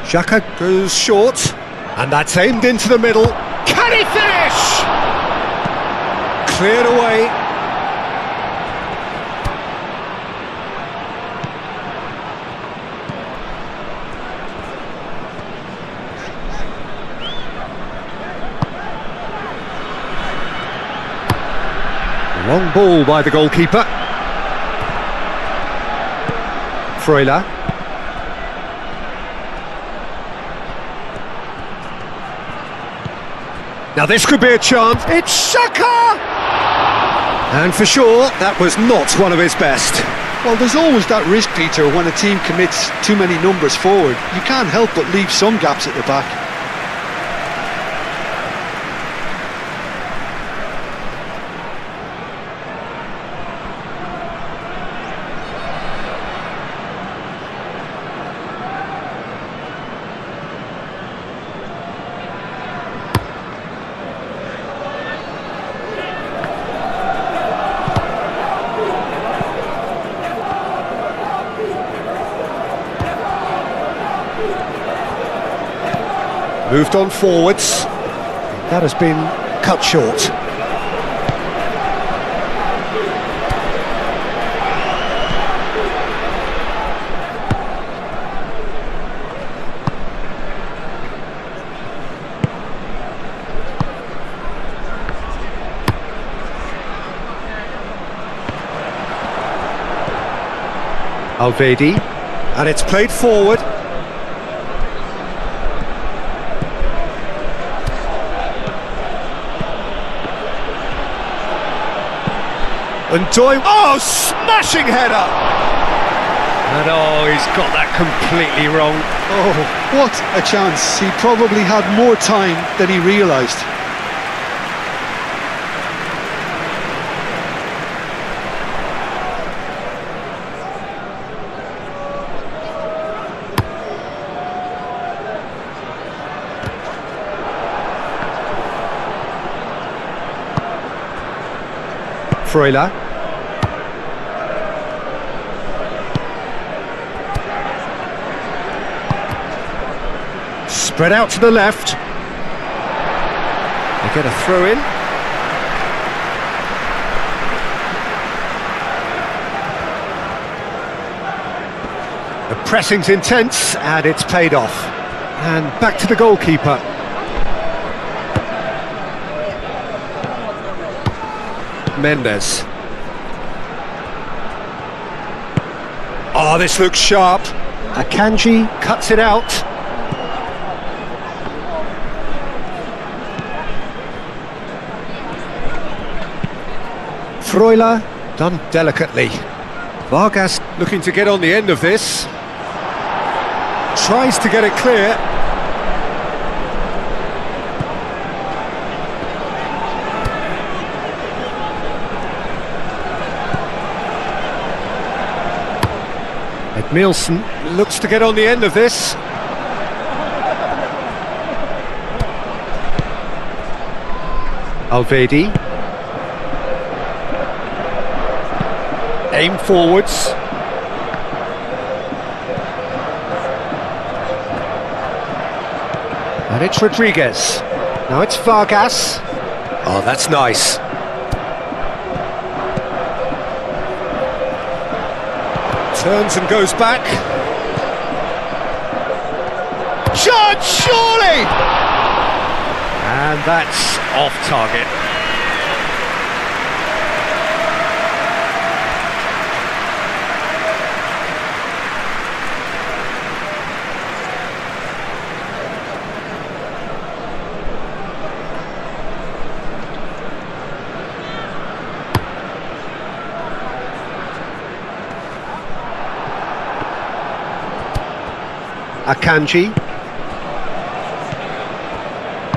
Xhaka goes short, and that's aimed into the middle. Can he finish? Cleared away. Long ball by the goalkeeper. Freuler. Now this could be a chance. It's Xhaka! And for sure, that was not one of his best. Well, there's always that risk, Peter, when a team commits too many numbers forward. You can't help but leave some gaps at the back. Moved on forwards. That has been cut short. Alvedi, and it's played forward. And oh, smashing header! And oh, he's got that completely wrong. Oh, what a chance. He probably had more time than he realised. Freuler. Spread out to the left. They get a throw in. The pressing's intense and it's paid off. And back to the goalkeeper. Mendes. Oh, this looks sharp. Akanji cuts it out. Freuler, done delicately. Vargas looking to get on the end of this. Tries to get it clear. Edmilson looks to get on the end of this. Alvedi. Aim forwards. And it's Rodriguez. Now it's Vargas. Oh, that's nice. Turns and goes back. Shot, surely! And that's off target. Akanji.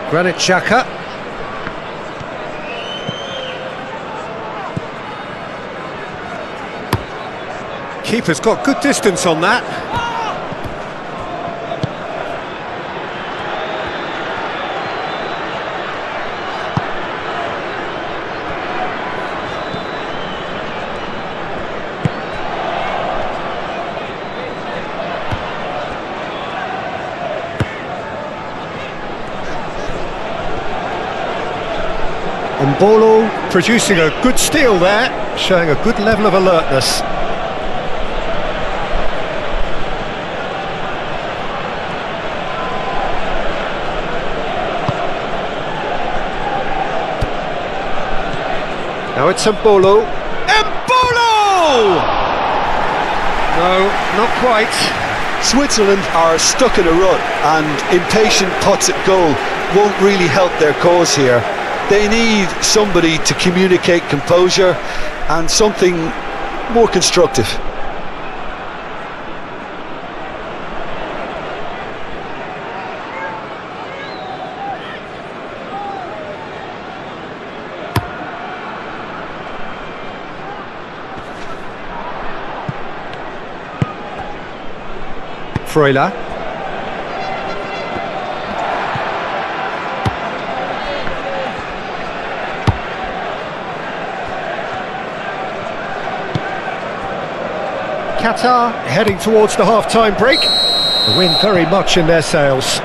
Granit Xhaka. Keeper's got good distance on that. Mbolo producing a good steal there, showing a good level of alertness. Now it's Mbolo. Mbolo! No, not quite. Switzerland are stuck in a rut, and impatient putts at goal won't really help their cause here. They need somebody to communicate composure and something more constructive. Freuler. Qatar heading towards the half-time break. The wind very much in their sails.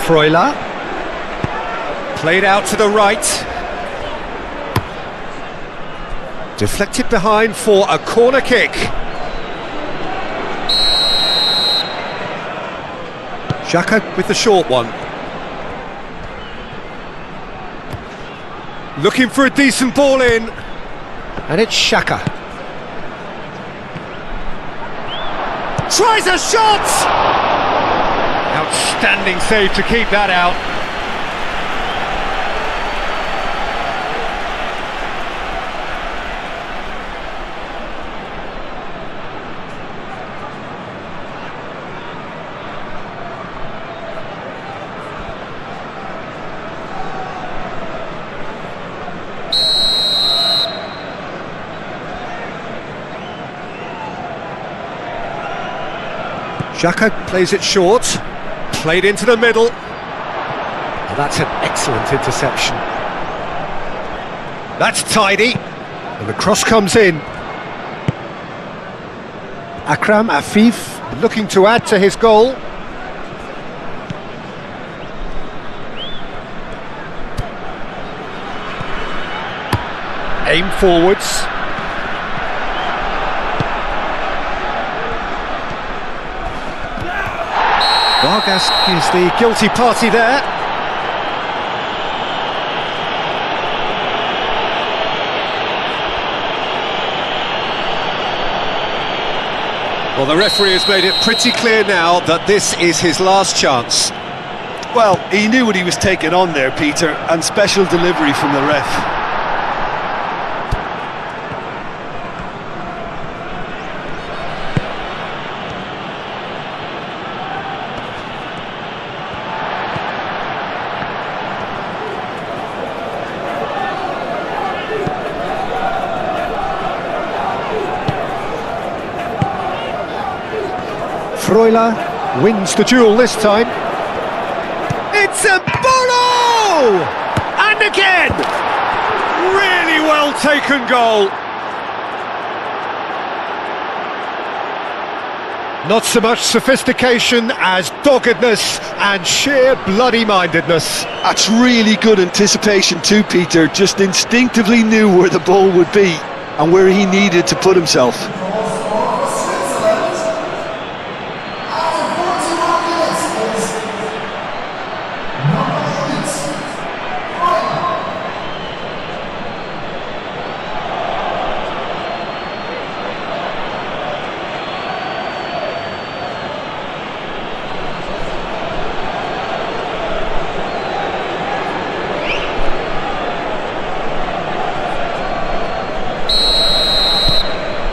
Freuler. Played out to the right. Deflected behind for a corner kick. Xhaka with the short one. Looking for a decent ball in. And it's Xhaka. Tries a shot! Outstanding save to keep that out. Xhaka plays it short. Played into the middle. Well, that's an excellent interception. That's tidy. And the cross comes in. Akram Afif looking to add to his goal. Aim forwards. Vargas is the guilty party there. Well, the referee has made it pretty clear now that this is his last chance. Well, he knew what he was taking on there, Peter, and special delivery from the ref. Freuler wins the duel this time. It's a Mbolo! And again! Really well taken goal. Not so much sophistication as doggedness and sheer bloody-mindedness. That's really good anticipation too, Peter. Just instinctively knew where the ball would be and where he needed to put himself.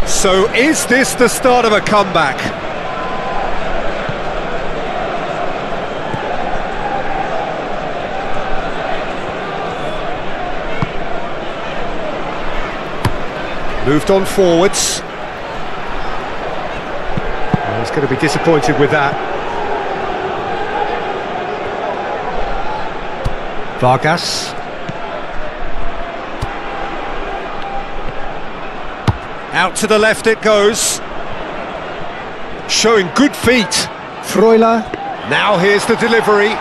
So is this the start of a comeback? Moved on forwards. Well, he's going to be disappointed with that. Vargas. Out to the left it goes. Showing good feet. Freuler. Now here's the delivery.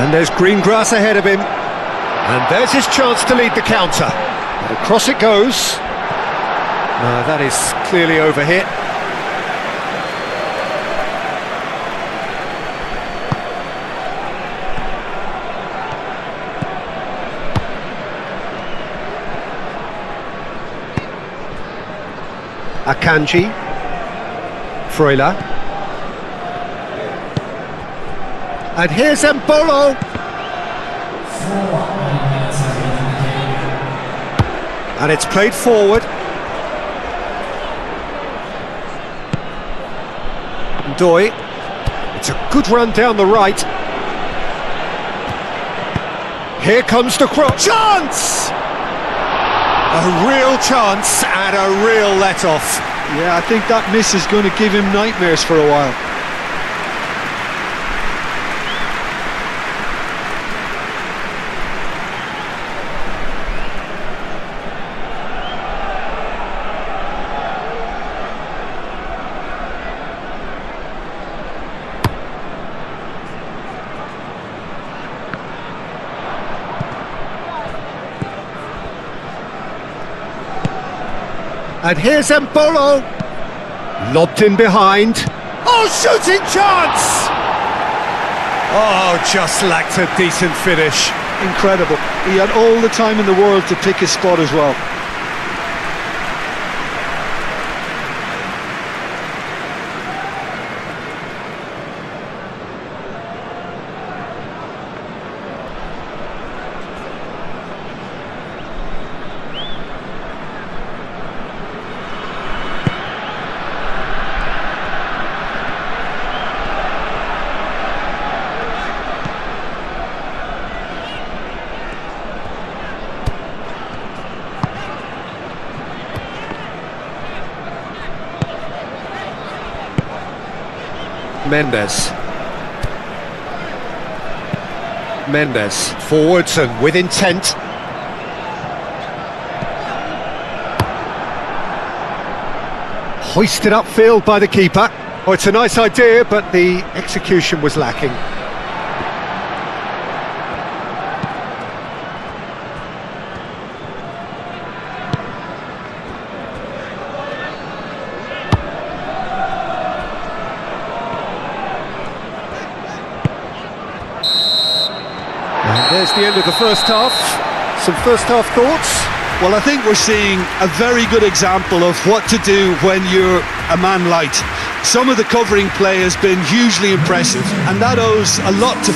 And there's green grass ahead of him. And there's his chance to lead the counter. And across it goes. No, that is clearly overhit. Akanji. Freuler. And here's Mbolo. And it's played forward. Ndoye. It's a good run down the right. Here comes the cross. Chance! A real chance and a real let-off. Yeah, I think that miss is going to give him nightmares for a while. And here's Mbolo. Lobbed in behind. Oh, shooting chance! Oh, just lacked a decent finish. Incredible. He had all the time in the world to pick his spot as well. Mendes forwards and with intent. Hoisted upfield by the keeper. Oh, it's a nice idea, but the execution was lacking. There's the end of the first half. Some first half thoughts? Well, I think we're seeing a very good example of what to do when you're a man light. Some of the covering play has been hugely impressive, and that owes a lot to